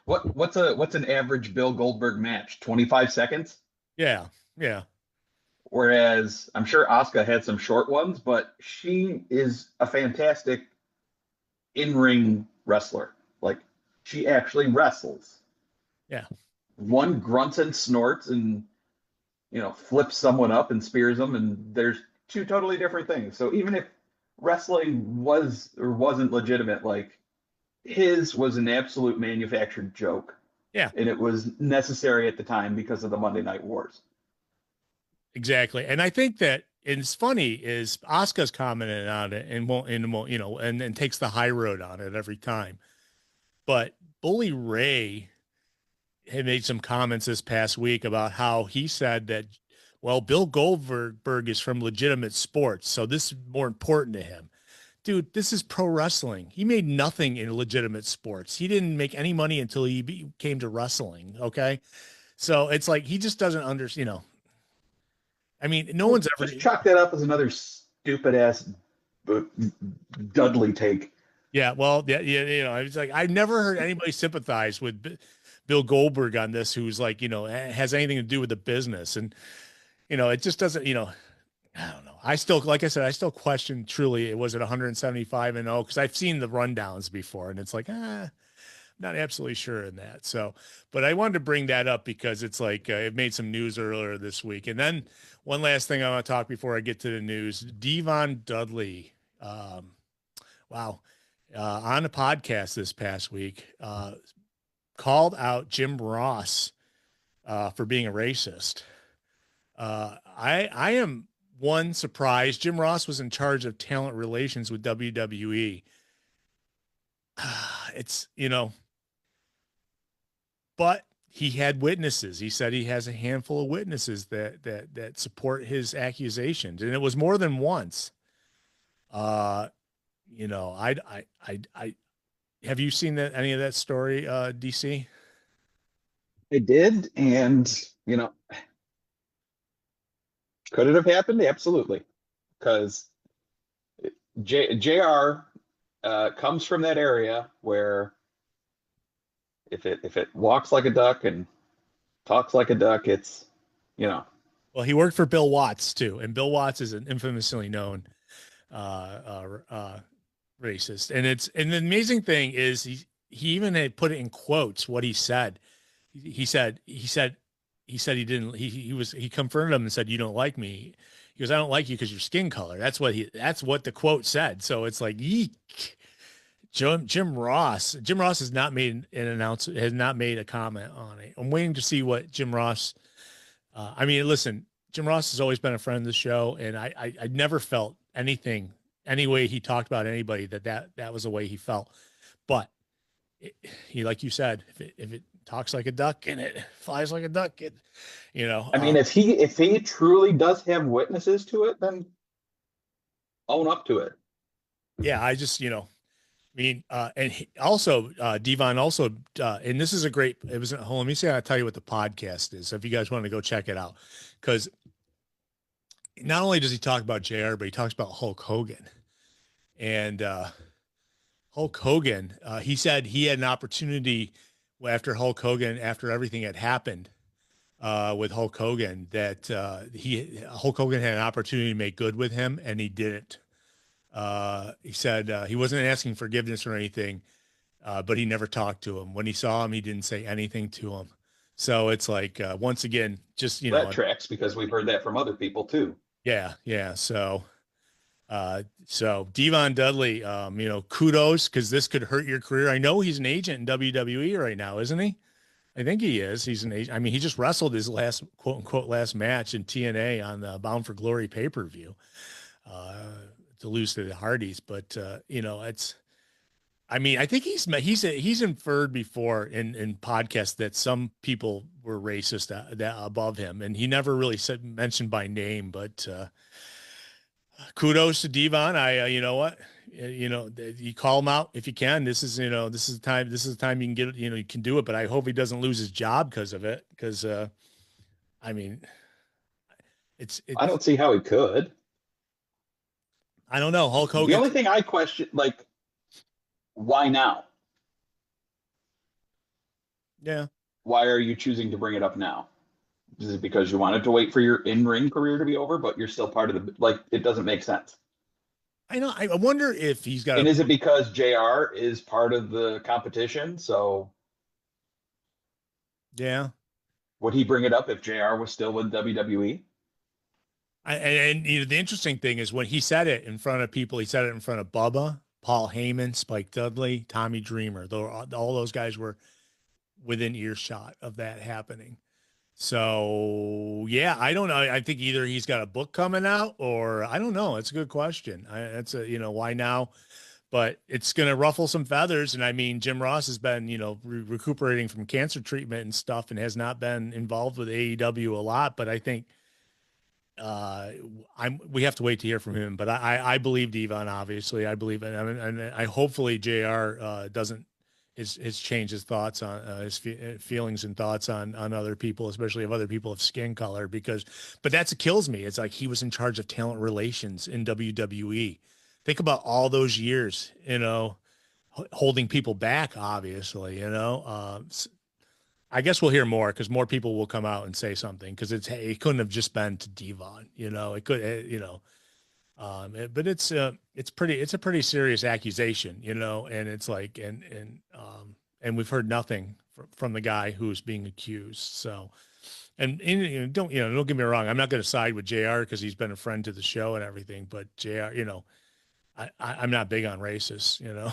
what's an average Bill Goldberg match? 25 seconds? Yeah. Yeah. Whereas I'm sure Asuka had some short ones, but she is a fantastic in-ring wrestler. Like she actually wrestles. Yeah. One grunts and snorts and flips someone up and spears them, and there's two totally different things. So even if wrestling was or wasn't legitimate, like his was an absolute manufactured joke. Yeah. And it was necessary at the time because of the Monday Night Wars. Exactly. And I think that it's funny is Asuka's commented on it and won't, and takes the high road on it every time. But Bully Ray had made some comments this past week about how he said that, well, Bill Goldberg is from legitimate sports, so this is more important to him. Dude, this is pro wrestling. He made nothing in legitimate sports. He didn't make any money until he came to wrestling. Okay. So it's like he just doesn't understand, I mean, no one's ever just chalk that up as another stupid ass Dudley take. Yeah, well, yeah, it's like I never heard anybody sympathize with Bill Goldberg on this, who's like, has anything to do with the business, and it just doesn't, I don't know. I still, like I said, I still question truly, was it 175-0? Because I've seen the rundowns before, and it's like, not absolutely sure in that. So, but I wanted to bring that up because it's like it made some news earlier this week. And then one last thing I want to talk before I get to the news: Devon Dudley. Wow. On a podcast this past week, called out Jim Ross for being a racist. I am surprised. Jim Ross was in charge of talent relations with WWE. It's, but he had witnesses. He said he has a handful of witnesses that support his accusations, and it was more than once. I have you seen any of that story, DC? I did, and could it have happened? Absolutely, because JR comes from that area where if it walks like a duck and talks like a duck, it's Well, he worked for Bill Watts too, and Bill Watts is an infamously known racist. And the amazing thing is he even had put it in quotes what he said. He said he confronted him and said, "You don't like me." He goes, "I don't like you because your skin color." That's what the quote said. So it's like, eek. Jim Ross has not made has not made a comment on it. I'm waiting to see what Jim Ross, I mean, listen, Jim Ross has always been a friend of the show, and I never felt anything, any way he talked about anybody that was the way he felt. But he, like you said, if it talks like a duck and it flies like a duck, I mean, if he truly does have witnesses to it, then own up to it. Yeah, I just, and also Devon also, and this is a great, let me say, I'll tell you what the podcast is. So if you guys want to go check it out, because not only does he talk about JR, but he talks about Hulk Hogan. And Hulk Hogan, he said he had an opportunity after everything had happened with Hulk Hogan, that Hulk Hogan had an opportunity to make good with him, and he didn't. He said he wasn't asking forgiveness or anything, but he never talked to him. When he saw him, he didn't say anything to him. So it's like, once again, just, that tracks, because we've heard that from other people too. Yeah. Yeah. So Devon Dudley, kudos, because this could hurt your career. I know he's an agent in WWE right now, isn't he? I think he is. He's an agent. I mean, he just wrestled his last, quote unquote, last match in TNA on the Bound for Glory pay-per-view to lose to the Hardys. But, I think he's inferred before in podcasts that some people were racist that above him, and he never really mentioned by name, but kudos to Devon. You know what, you call him out if you can. This is the time you can get it, you can do it, but I hope he doesn't lose his job because of it. Because, I mean, it's I don't see how he could. I don't know. Hulk Hogan. The only thing I question, like, why now? Yeah. Why are you choosing to bring it up now? Is it because you wanted to wait for your in-ring career to be over, but you're still part of the, like, it doesn't make sense. I know. I wonder if he's got And a, is it because JR is part of the competition? So yeah. would he bring it up if JR was still with WWE? And you know, the interesting thing is when he said it in front of people, he said it in front of Bubba, Paul Heyman, Spike Dudley, Tommy Dreamer. Though all those guys were within earshot of that happening. So yeah, I don't know. I think either he's got a book coming out, or I don't know. It's a good question. That's a, you know, why now? But it's going to ruffle some feathers. And I mean, Jim Ross has been, you know, recuperating from cancer treatment and stuff, and has not been involved with AEW a lot. But I think we have to wait to hear from him. But I believe Devon. Obviously, I believe it. I mean, and I hopefully Jr. Doesn't his change his thoughts on his feelings and thoughts on other people, especially of other people of skin color. But that's what kills me. It's like he was in charge of talent relations in WWE. Think about all those years, you know, holding people back. Obviously, you know. I guess we'll hear more because more people will come out and say something, because it couldn't have just been to Devon, you know. It could, you know. But it's a pretty serious accusation, you know, and it's like, and we've heard nothing from the guy who's being accused. So, and you know, don't get me wrong. I'm not going to side with JR because he's been a friend to the show and everything, but JR, you know, I'm not big on racists, you know,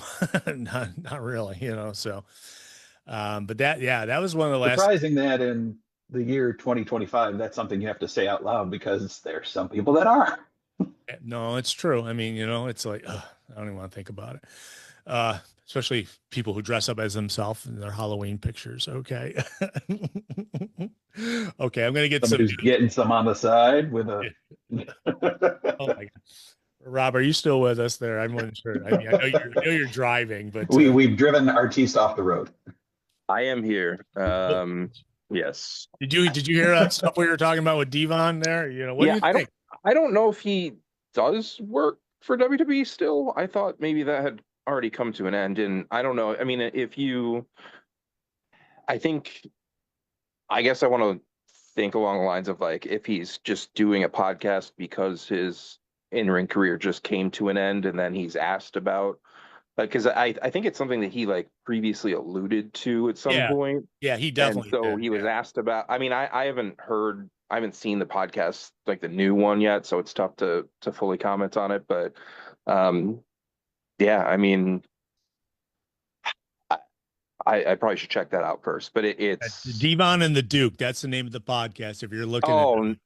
not really, you know, so, but that was one of the last. Surprising that in the year 2025, that's something you have to say out loud, because there's some people that are. No, it's true. I mean, you know, it's like, I don't even want to think about it. Especially people who dress up as themselves in their Halloween pictures. Okay. Okay. I'm going to get Somebody's getting some on the side with a. Oh my God. Rob, are you still with us there? I wasn't sure. I mean, I know you're driving, but We've driven Artiste off the road. I am here. Yes. Did you hear that stuff we were talking about with Devon there? You know, what do you think? I don't know if he does work for WWE still. I thought maybe that had already come to an end, and I don't know. I mean, I guess I want to think along the lines of, like, if he's just doing a podcast because his in-ring career just came to an end, and then he's asked about, like, because I think it's something that he, like, previously alluded to at some point. Yeah, he definitely And so did. he was asked about. I mean, I haven't seen the podcast, like the new one yet, so it's tough to fully comment on it. But yeah, I mean, I probably should check that out first. But it's Devon and the Duke. That's the name of the podcast. If you're looking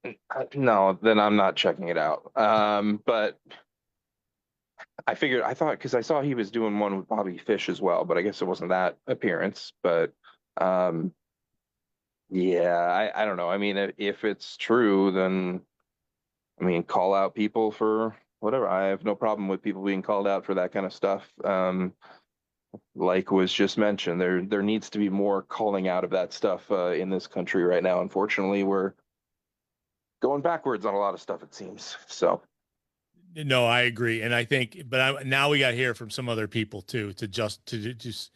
at no, then I'm not checking it out. But I thought, because I saw he was doing one with Bobby Fish as well, but I guess it wasn't that appearance. But yeah, I don't know. I mean, if it's true, then, I mean, call out people for whatever. I have no problem with people being called out for that kind of stuff. Like was just mentioned, there needs to be more calling out of that stuff in this country right now. Unfortunately, we're going backwards on a lot of stuff, it seems. So. No, I agree, and I think, but now we got to hear from some other people too, to just,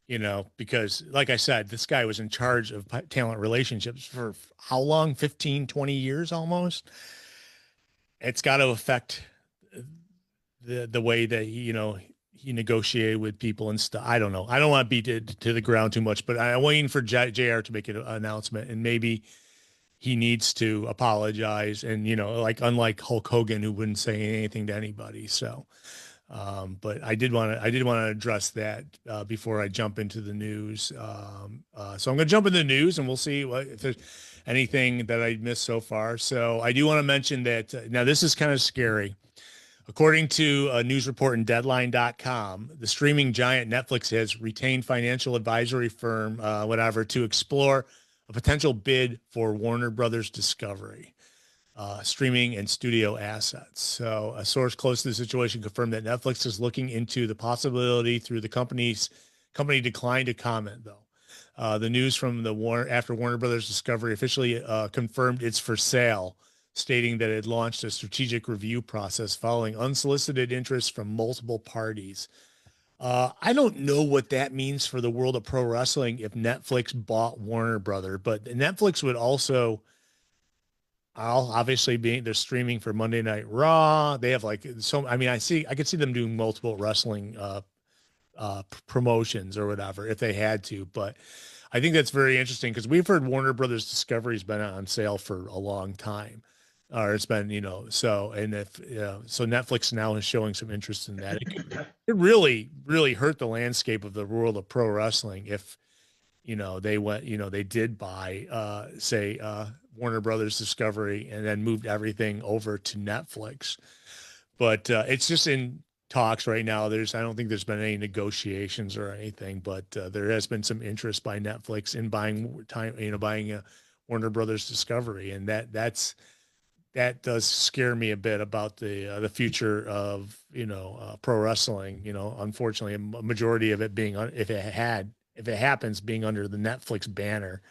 you know, because like I said, this guy was in charge of talent relationships for how long? 15, 20 years almost. It's got to affect the way that he negotiated with people and stuff. I don't know. I don't want to beat it to the ground too much, but I'm waiting for JR to make an announcement, and maybe he needs to apologize, and, you know, like, unlike Hulk Hogan, who wouldn't say anything to anybody. So, but I did want to address that before I jump into the news. So I'm going to jump into the news, and we'll see if there's anything that I missed so far. So I do want to mention that now this is kind of scary. According to a news report in Deadline.com, the streaming giant Netflix has retained financial advisory firm, to explore a potential bid for Warner Brothers Discovery, streaming and studio assets. So a source close to the situation confirmed that Netflix is looking into the possibility through the company declined to comment, though. The news from after Warner Brothers Discovery officially confirmed it's for sale, stating that it launched a strategic review process following unsolicited interest from multiple parties. I don't know what that means for the world of pro wrestling if Netflix bought Warner Brother, but Netflix would also, I'll obviously be they're streaming for Monday Night Raw. They have like so. I mean, I could see them doing multiple wrestling promotions or whatever if they had to. But I think that's very interesting because we've heard Warner Brothers Discovery's been on sale for a long time, or it's been, so, and if, so Netflix now is showing some interest in that. It really, really hurt the landscape of the world of pro wrestling if, they went, they did buy, say, Warner Brothers Discovery and then moved everything over to Netflix. But it's just in talks right now. I don't think there's been any negotiations or anything, but there has been some interest by Netflix in buying Warner Brothers Discovery, and that does scare me a bit about the future of pro wrestling. Unfortunately, a majority of it being if it happens being under the Netflix banner.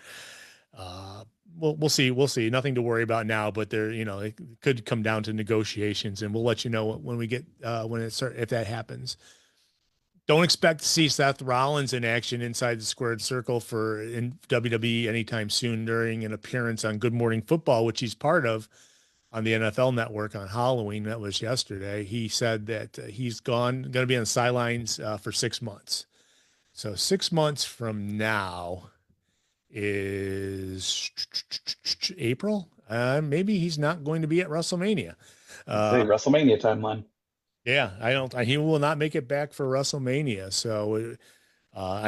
We'll see. We'll see. Nothing to worry about now, but it could come down to negotiations, and we'll let you know when we get if that happens. Don't expect to see Seth Rollins in action inside the squared circle in WWE anytime soon during an appearance on Good Morning Football, which he's part of on the NFL Network on Halloween. That was yesterday. He said that he's going to be on the sidelines for 6 months. So 6 months from now is April. Maybe he's not going to be at WrestleMania. WrestleMania timeline. Yeah, he will not make it back for WrestleMania. So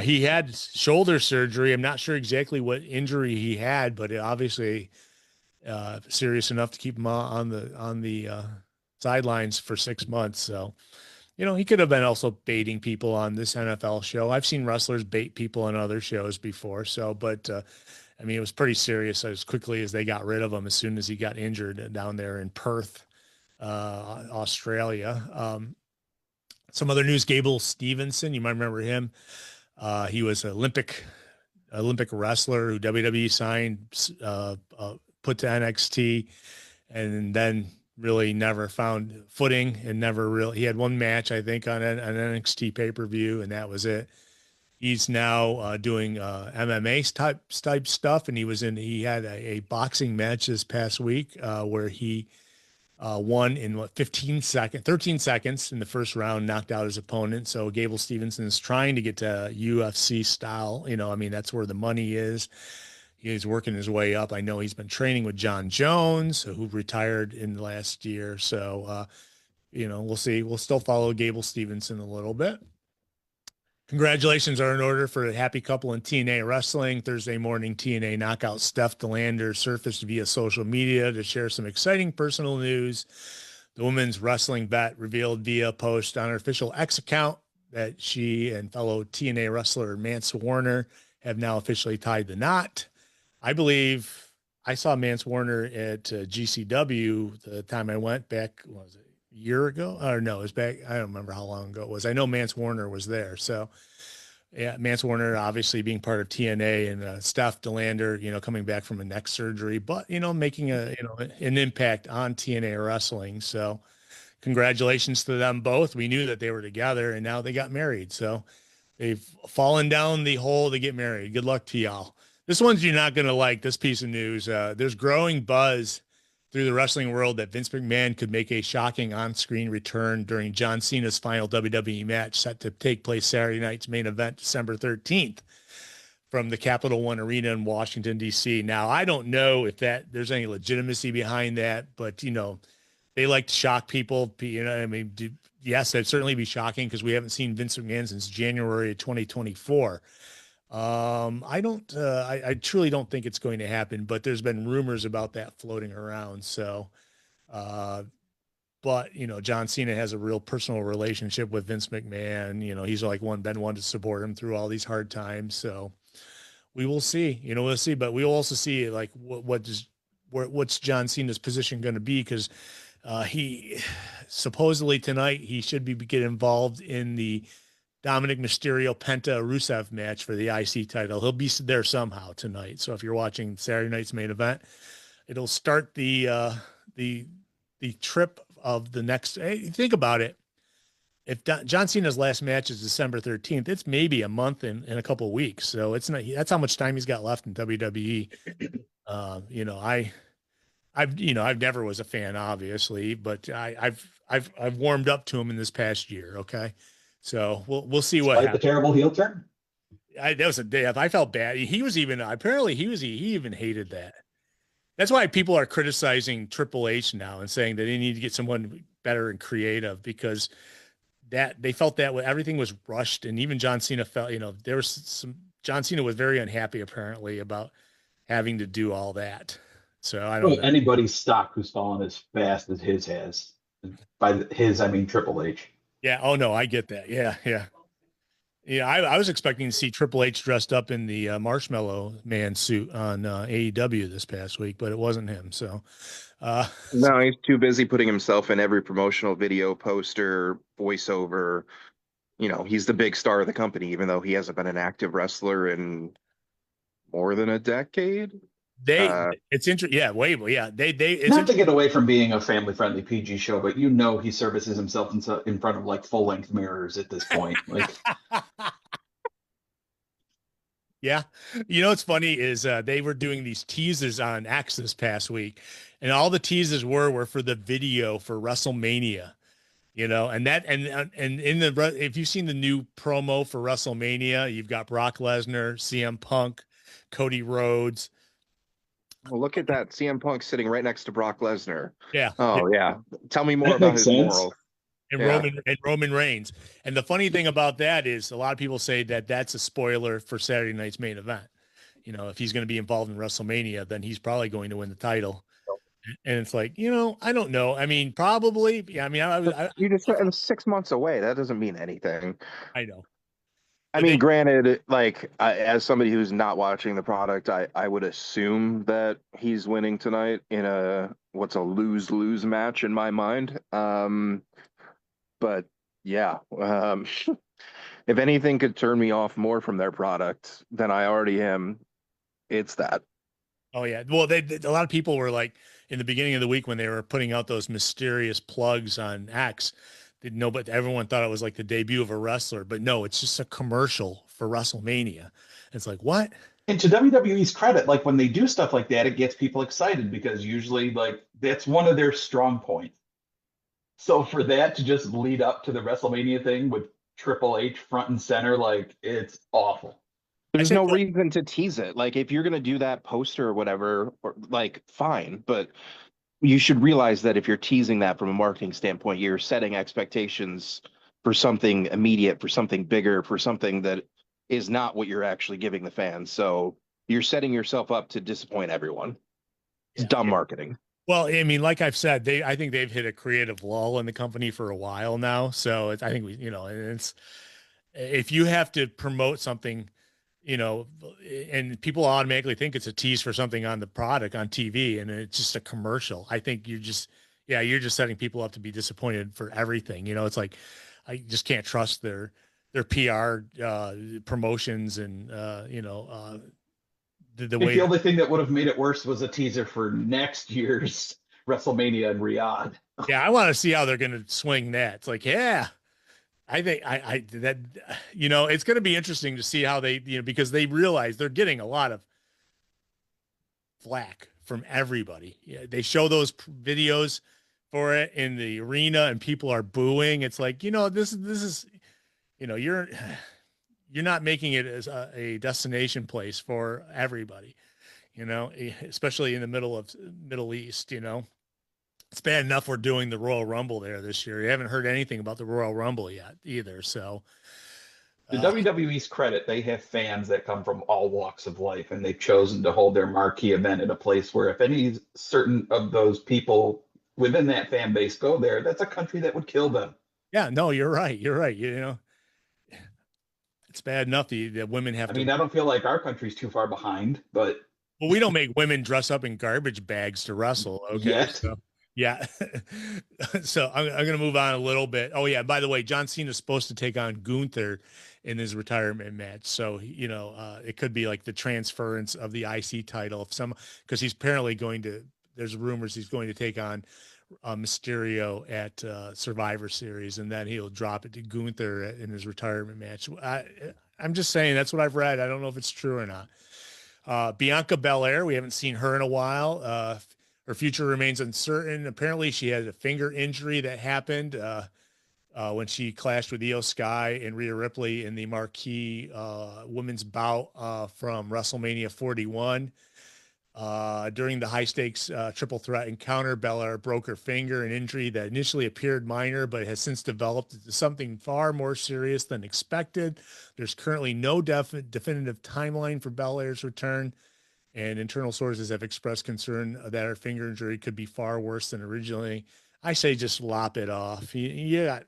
he had shoulder surgery. I'm not sure exactly what injury he had, but obviously serious enough to keep him on the sidelines for 6 months. So, he could have been also baiting people on this NFL show. I've seen wrestlers bait people on other shows before. So, but I mean, it was pretty serious as quickly as they got rid of him as soon as he got injured down there in Perth, Australia. Some other news: Gable Stevenson, you might remember him. He was an Olympic wrestler who WWE signed, put to NXT, and then really never found footing and he had one match, I think, on an NXT pay-per-view, and that was it. He's now doing MMA type stuff, and he had a boxing match this past week where he won in 13 seconds in the first round, knocked out his opponent. So Gable Stevenson is trying to get to UFC style. I mean, that's where the money is. He's working his way up. I know he's been training with John Jones, who retired in the last year. So, we'll see. We'll still follow Gable Stevenson a little bit. Congratulations are in order for a happy couple in TNA wrestling. Thursday morning, TNA knockout Steph DeLander surfaced via social media to share some exciting personal news. The women's wrestling vet revealed via post on her official X account that she and fellow TNA wrestler Mance Warner have now officially tied the knot. I believe I saw Mance Warner at GCW the time I went back, what was it, a year ago? Or no, it was back, I don't remember how long ago it was. I know Mance Warner was there. So, yeah, Mance Warner obviously being part of TNA, and Steph DeLander, coming back from a neck surgery, but, making an impact on TNA wrestling. So congratulations to them both. We knew that they were together, and now they got married. So they've fallen down the hole to get married. Good luck to y'all. This one's you're not going to like, this piece of news. There's growing buzz through the wrestling world that Vince McMahon could make a shocking on-screen return during John Cena's final WWE match set to take place Saturday night's main event, December 13th, from the Capital One Arena in Washington, D.C. Now, I don't know if there's any legitimacy behind that, but, they like to shock people. I mean, yes, that'd certainly be shocking because we haven't seen Vince McMahon since January of 2024. I truly don't think it's going to happen, but there's been rumors about that floating around. So, but John Cena has a real personal relationship with Vince McMahon. He's like been one to support him through all these hard times. So we will see, we'll see, but we will also see like what's John Cena's position going to be? Cause, he supposedly tonight, he should get involved in the Dominic Mysterio Penta Rusev match for the IC title. He'll be there somehow tonight. So if you're watching Saturday night's main event, it'll start the trip of the next. Hey, think about it. if John Cena's last match is December 13th, it's maybe a month and a couple of weeks. So it's not, that's how much time he's got left in WWE. You know, I've never was a fan, obviously, but I've warmed up to him in this past year. Okay. So we'll see what Despite the happens. terrible heel turn. That was a day I felt bad. He was even, apparently he even hated that. That's why people are criticizing Triple H now and saying that they need to get someone better and creative, because that they felt that everything was rushed. And even John Cena felt, there was John Cena was very unhappy apparently about having to do all that. So I don't know. Anybody's stock who's fallen as fast as his has. By his, I mean Triple H. Yeah. Oh no, I get that. Yeah. Yeah. Yeah, I was expecting to see Triple H dressed up in the Marshmallow Man suit on AEW this past week, but it wasn't him. So, no, he's too busy putting himself in every promotional video, poster, voiceover. He's the big star of the company, even though he hasn't been an active wrestler in more than a decade. It's interesting. Yeah, it's not to get away from being a family-friendly PG show, but he services himself in front of like full-length mirrors at this point. Like, yeah, what's funny is they were doing these teasers on X this past week, and all the teasers were for the video for WrestleMania. And that and in the if you've seen the new promo for WrestleMania, you've got Brock Lesnar, CM Punk, Cody Rhodes. Well, look at that. CM Punk sitting right next to Brock Lesnar. Yeah. Oh, yeah. Tell me more about his morals. And Roman Reigns. And the funny thing about that is a lot of people say that that's a spoiler for Saturday night's main event. If he's going to be involved in WrestleMania, then he's probably going to win the title. And it's like, I don't know. I mean, probably. Yeah. I mean, you just said it was 6 months away. That doesn't mean anything. I know. I mean, granted, as somebody who's not watching the product, I would assume that he's winning tonight in what's a lose-lose match in my mind. But yeah, if anything could turn me off more from their product than I already am, it's that. Oh yeah. Well, a lot of people were like in the beginning of the week when they were putting out those mysterious plugs on X. But everyone thought it was like the debut of a wrestler, but no, it's just a commercial for WrestleMania. It's like, what? And to WWE's credit, like when they do stuff like that, it gets people excited because usually like that's one of their strong points. So for that to just lead up to the WrestleMania thing with Triple H front and center, like it's awful. There's no reason to tease it. Like if you're going to do that poster or whatever, fine, but you should realize that if you're teasing that from a marketing standpoint, you're setting expectations for something immediate, for something bigger, for something that is not what you're actually giving the fans. So you're setting yourself up to disappoint everyone. It's dumb marketing. Well, I mean, like I've said, I think they've hit a creative lull in the company for a while now. So I think it's if you have to promote something, and people automatically think it's a tease for something on the product on TV and it's just a commercial. I think you're just setting people up to be disappointed for everything. It's like, I just can't trust their PR promotions and, the way. The only thing that would have made it worse was a teaser for next year's WrestleMania in Riyadh. Yeah. I want to see how they're going to swing that. It's like, yeah. I think it's going to be interesting to see how they, because they realize they're getting a lot of flack from everybody. Yeah, they show those videos for it in the arena and people are booing. It's like, this is, you're not making it as a destination place for everybody, especially in the Middle East, It's bad enough we're doing the Royal Rumble there this year. You haven't heard anything about the Royal Rumble yet either. So to WWE's credit, they have fans that come from all walks of life, and they've chosen to hold their marquee event at a place where if any certain of those people within that fan base go there, that's a country that would kill them. Yeah, no, you're right. You're right. It's bad enough that women have I mean, I don't feel like our country's too far behind, but well, we don't make women dress up in garbage bags to wrestle. Okay. Yes. So. Yeah. So I'm going to move on a little bit. Oh yeah. By the way, John Cena is supposed to take on Gunther in his retirement match. So, it could be like the transference of the IC title because he's apparently there's rumors he's going to take on Mysterio at Survivor Series, and then he'll drop it to Gunther in his retirement match. I'm just saying that's what I've read. I don't know if it's true or not. Bianca Belair, we haven't seen her in a while. Her future remains uncertain. Apparently, she had a finger injury that happened when she clashed with Io Sky and Rhea Ripley in the marquee women's bout from WrestleMania 41. During the high stakes triple threat encounter, Belair broke her finger, an injury that initially appeared minor but has since developed into something far more serious than expected. There's currently no definitive timeline for Belair's return, and internal sources have expressed concern that her finger injury could be far worse than originally. I say just lop it off. You got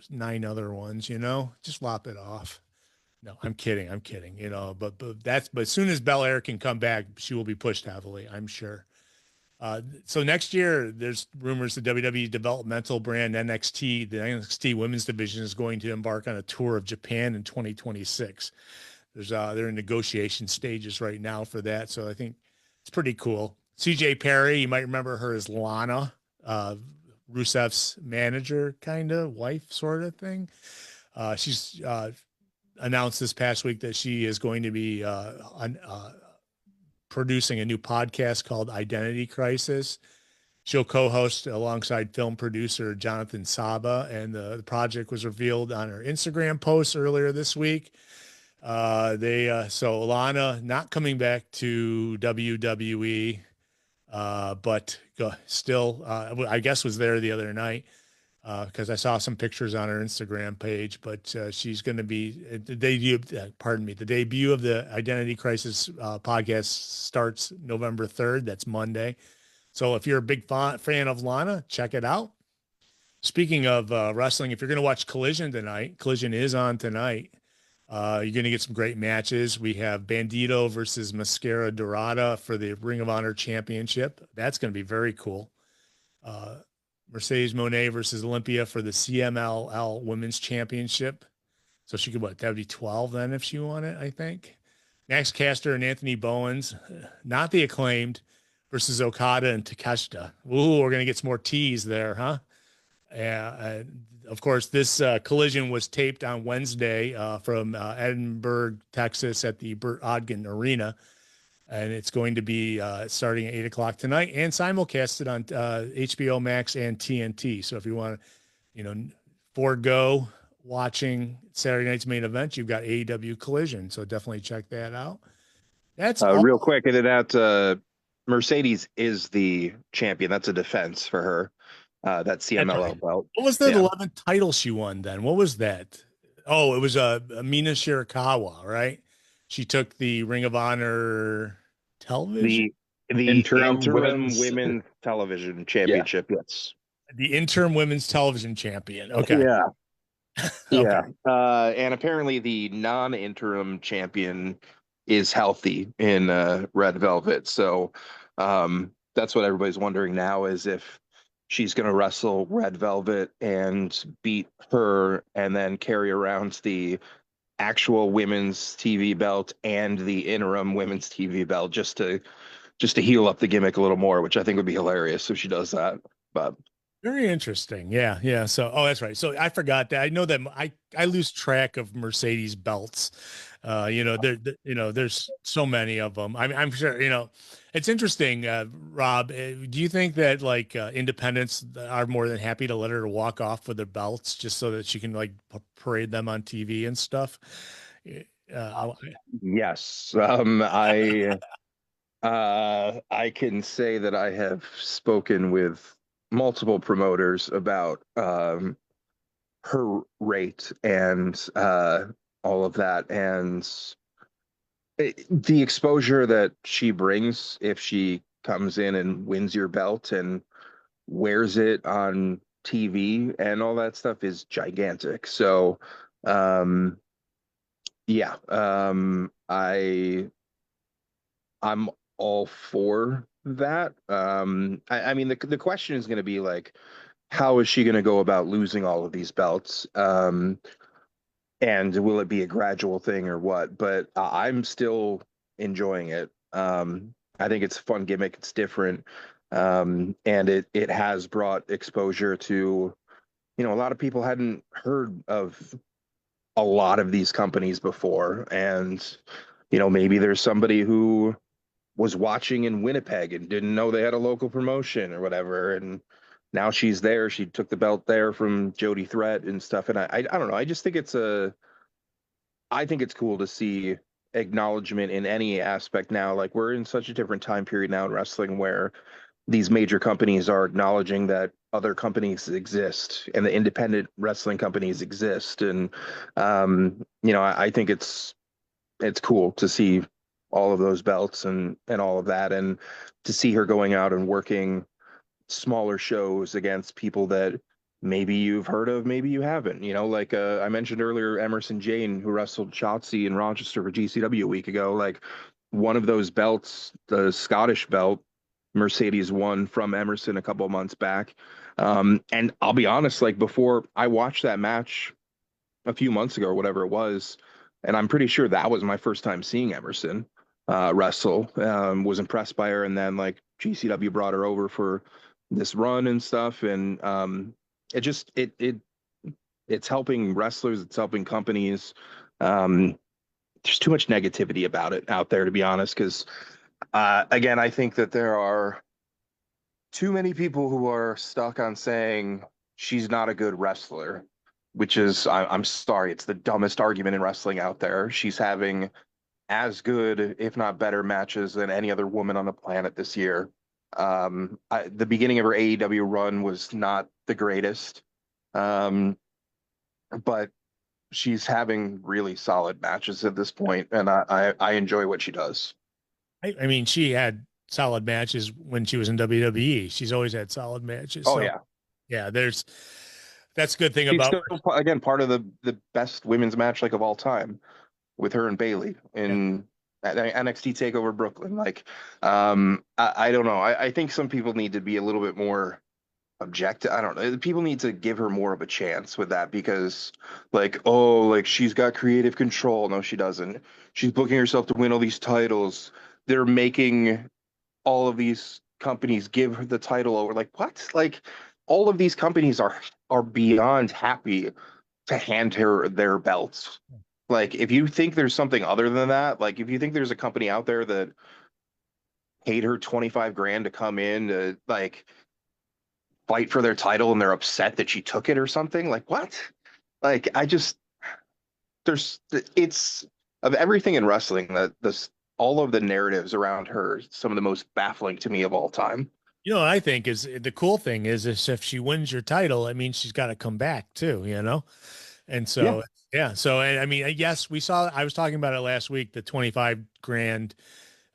9 other ones, just lop it off. No, I'm kidding. But as soon as Belair can come back, she will be pushed heavily, I'm sure. So next year, there's rumors the WWE developmental brand NXT, the NXT women's division, is going to embark on a tour of Japan in 2026. They're in negotiation stages right now for that, so I think it's pretty cool. CJ Perry, you might remember her as Lana, Rusev's manager, kind of wife, sort of thing. She's announced this past week that she is going to be producing a new podcast called Identity Crisis. She'll co-host alongside film producer Jonathan Saba, and the project was revealed on her Instagram post earlier this week. So Lana not coming back to WWE, but still, I guess was there the other night. Because I saw some pictures on her Instagram page, but she's going to be the debut. The debut of the Identity Crisis podcast starts November 3rd. That's Monday. So if you're a big fan of Lana, check it out. Speaking of wrestling, if you're going to watch Collision tonight, Collision is on tonight. You're going to get some great matches. We have Bandito versus Mascara Dorada for the Ring of Honor Championship. That's going to be very cool. Mercedes Moné versus Olympia for the CMLL Women's Championship. So she could, that would be 12 then if she won it, I think. Max Caster and Anthony Bowens, not the Acclaimed, versus Okada and Takeshita. Ooh, we're going to get some more teas there, huh? Of course, this Collision was taped on Wednesday from Edinburgh, Texas at the Burt Ogden Arena. And it's going to be starting at 8:00 tonight and simulcasted on HBO Max and TNT. So if you want to, forego watching Saturday night's main event, you've got AEW Collision. So definitely check that out. That's real quick. And that Mercedes is the champion. That's a defense for her. That CMLL belt. What was the 11th title she won then? What was that? Oh, it was Mina Shirakawa, right? She took the Ring of Honor television. The interim women's television championship. Yeah. Yes. The interim women's television champion. Okay. Yeah. Okay. Yeah. And apparently the non-interim champion is healthy in Red Velvet. So that's what everybody's wondering now, is if she's going to wrestle Red Velvet and beat her and then carry around the actual women's TV belt and the interim women's TV belt just to heal up the gimmick a little more, which I think would be hilarious if she does that. But very interesting. Yeah. So, that's right. So I forgot that. I know that I lose track of Mercedes belts. There's so many of them. I'm sure, it's interesting. Rob, do you think that independents are more than happy to let her walk off with their belts just so that she can parade them on TV and stuff? Yes. I can say that I have spoken with multiple promoters about her rate and all of that, and the exposure that she brings if she comes in and wins your belt and wears it on TV and all that stuff is gigantic. So I'm all for that. I mean, the question is going to be how is she going to go about losing all of these belts? And will it be a gradual thing or what? But I'm still enjoying it. I think it's a fun gimmick. It's different. And it has brought exposure to, you know, a lot of people hadn't heard of a lot of these companies before. And, you know, maybe there's somebody who was watching in Winnipeg and didn't know they had a local promotion or whatever. And now she's there. She took the belt there from Jody Threat and stuff. And I don't know. I just think I think it's cool to see acknowledgement in any aspect now. Like we're in such a different time period now in wrestling where these major companies are acknowledging that other companies exist and the independent wrestling companies exist. And you know, I think it's cool to see all of those belts and all of that, and to see her going out and working smaller shows against people that maybe you've heard of, maybe you haven't. You know, like I mentioned earlier, Emerson Jane, who wrestled Shotzi in Rochester for GCW a week ago. Like one of those belts, the Scottish belt, Mercedes won from Emerson a couple of months back. And I'll be honest, like before I watched that match a few months ago or whatever it was, and I'm pretty sure that was my first time seeing Emerson wrestle. Was impressed by her, and then like GCW brought her over for this run and stuff, and it just it's helping wrestlers, it's helping companies. There's too much negativity about it out there, to be honest, because again, I think that there are too many people who are stuck on saying she's not a good wrestler, which is, I'm sorry, it's the dumbest argument in wrestling out there. She's having as good, if not better, matches than any other woman on the planet this year. The beginning of her AEW run was not the greatest, but she's having really solid matches at this point, and I enjoy what she does. I mean, she had solid matches when she was in WWE. She's always had solid matches. Oh So yeah, yeah, that's a good thing she's about still again part of the best women's match like of all time with her and Bailey yeah. in NXT Takeover Brooklyn. Like, I don't know. I think some people need to be a little bit more objective. I don't know. People need to give her more of a chance with that because, like, oh, like she's got creative control. No, she doesn't. She's booking herself to win all these titles. They're making all of these companies give her the title over. Like, what? Like, all of these companies are beyond happy to hand her their belts. Like, if you think there's something other than that, like if you think there's a company out there that paid her 25 grand to come in to like fight for their title and they're upset that she took it or something, like what? Like, I just there's it's of everything in wrestling that this all of the narratives around her, some of the most baffling to me of all time. You know what I think is the cool thing is if she wins your title, it means she's got to come back too, you know? And Yeah. so, yeah. So, and I mean, yes, I was talking about it last week, the 25 grand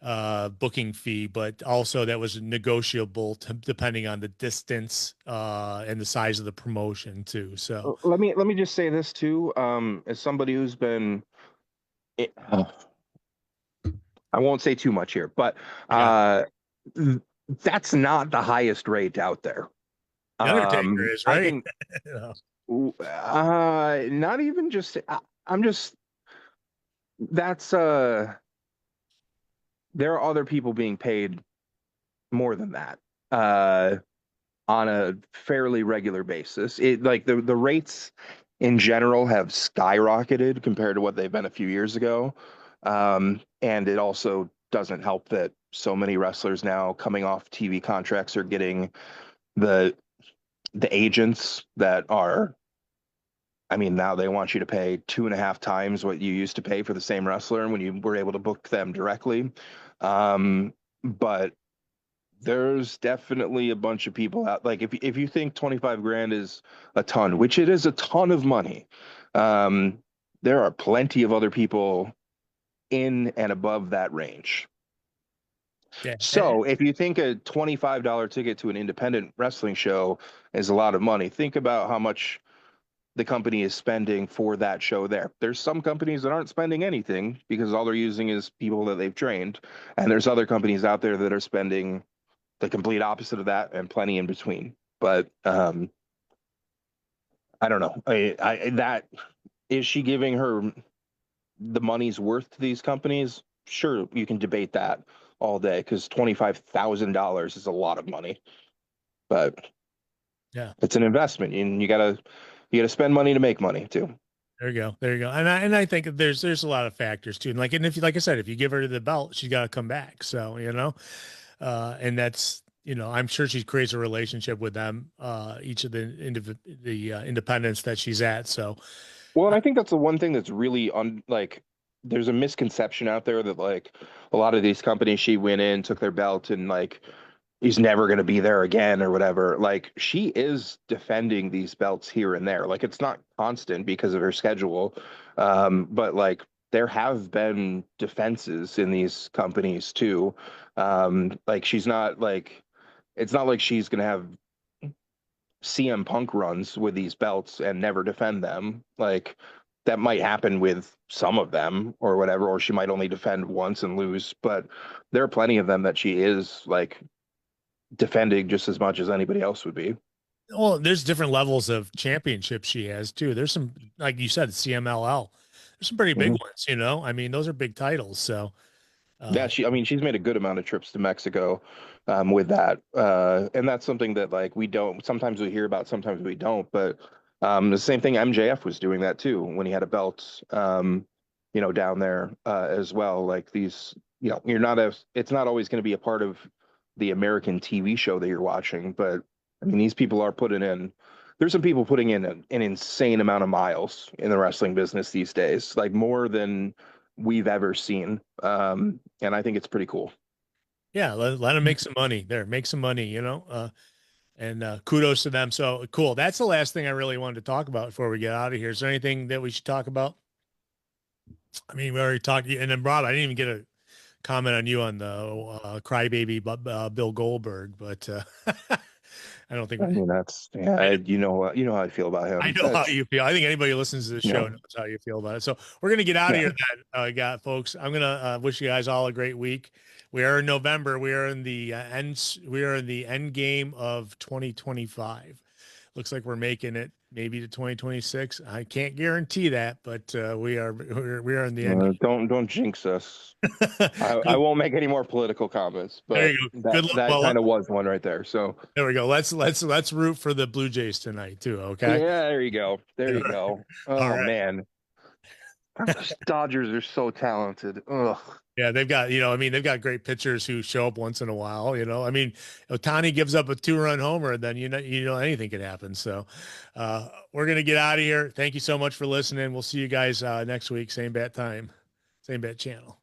booking fee, but also that was negotiable depending on the distance and the size of the promotion too. So, Let me just say this too. As somebody who's been, I won't say too much here, but yeah, that's not the highest rate out there. the Undertaker is I right. can, You not even just, I'm just, that's, there are other people being paid more than that, on a fairly regular basis. It like the rates in general have skyrocketed compared to what they've been a few years ago. And it also doesn't help that so many wrestlers now coming off TV contracts are getting the agents that are, I mean, now they want you to pay 2.5 times what you used to pay for the same wrestler and when you were able to book them directly. But there's definitely a bunch of people out, like if you think 25 grand is a ton, which it is a ton of money, there are plenty of other people in and above that range. Yeah. So if you think a $25 ticket to an independent wrestling show is a lot of money, think about how much the company is spending for that show there. There's some companies that aren't spending anything because all they're using is people that they've trained. And there's other companies out there that are spending the complete opposite of that and plenty in between. But I don't know. That is she giving her the money's worth to these companies? Sure, you can debate that. all day because $25,000 is a lot of money. But Yeah. it's an investment, and you gotta spend money to make money too. There you go. There you go. And I think there's a lot of factors too. And if you, like I said, if you give her the belt, she's got to come back. So, and that's, I'm sure she creates a relationship with them, each of the independents that she's at. So, Well, and I think that's the one thing that's really there's a misconception out there that like a lot of these companies, she went in, took their belt, and like he's never going to be there again or whatever. Like she is defending these belts here and there. Like it's not constant because of her schedule. But like there have been defenses in these companies too. Like she's not like it's not like she's going to have CM Punk runs with these belts and never defend them. Like that might happen with some of them or whatever, or she might only defend once and lose. But there are plenty of them that she is like defending just as much as anybody else would be. well, there's different levels of championships she has too. There's some, like you said, CMLL. There's some pretty big Mhm. ones, I mean, those are big titles. So, Yeah, uh, I mean, she's made a good amount of trips to Mexico with that. And that's something that like we don't, sometimes we hear about, sometimes we don't. But the same thing, MJF was doing that too when he had a belt, down there as well. Like these, it's not always going to be a part of the American TV show that you're watching. But I mean, these people are there's some people putting in an insane amount of miles in the wrestling business these days, like more than we've ever seen. And I think it's pretty cool. yeah, let them make some money there, make some money, and kudos to them. So cool. That's the last thing I really wanted to talk about before we get out of here. Is there anything that we should talk about? I mean, we already talked, and then Rob, I didn't even get a comment on you on the crybaby Bill Goldberg, but I don't think I mean, that's yeah, you know how I feel about I him. know how you feel. I think anybody who listens to this show Yeah. knows how you feel about it. So we're gonna get out of Yeah. here, then, folks. I'm gonna wish you guys all a great week. We are in November. We are in the end. We are in the end game of 2025. Looks like we're making it maybe to 2026. I can't guarantee that, but we are in the end Don't jinx us. game. I won't make any more political comments, There but you go. that Good luck. that Well, kind of was one right there. So there we go. Let's root for the Blue Jays tonight too. Okay. yeah, there you go. There you go. All Oh right. man, the Dodgers are so talented. Ugh. Yeah, they've got, I mean, they've got great pitchers who show up once in a while, I mean, Otani gives up a 2-run homer, then anything could happen. So we're gonna get out of here. Thank you so much for listening. We'll see you guys next week. Same bat time, same bat channel.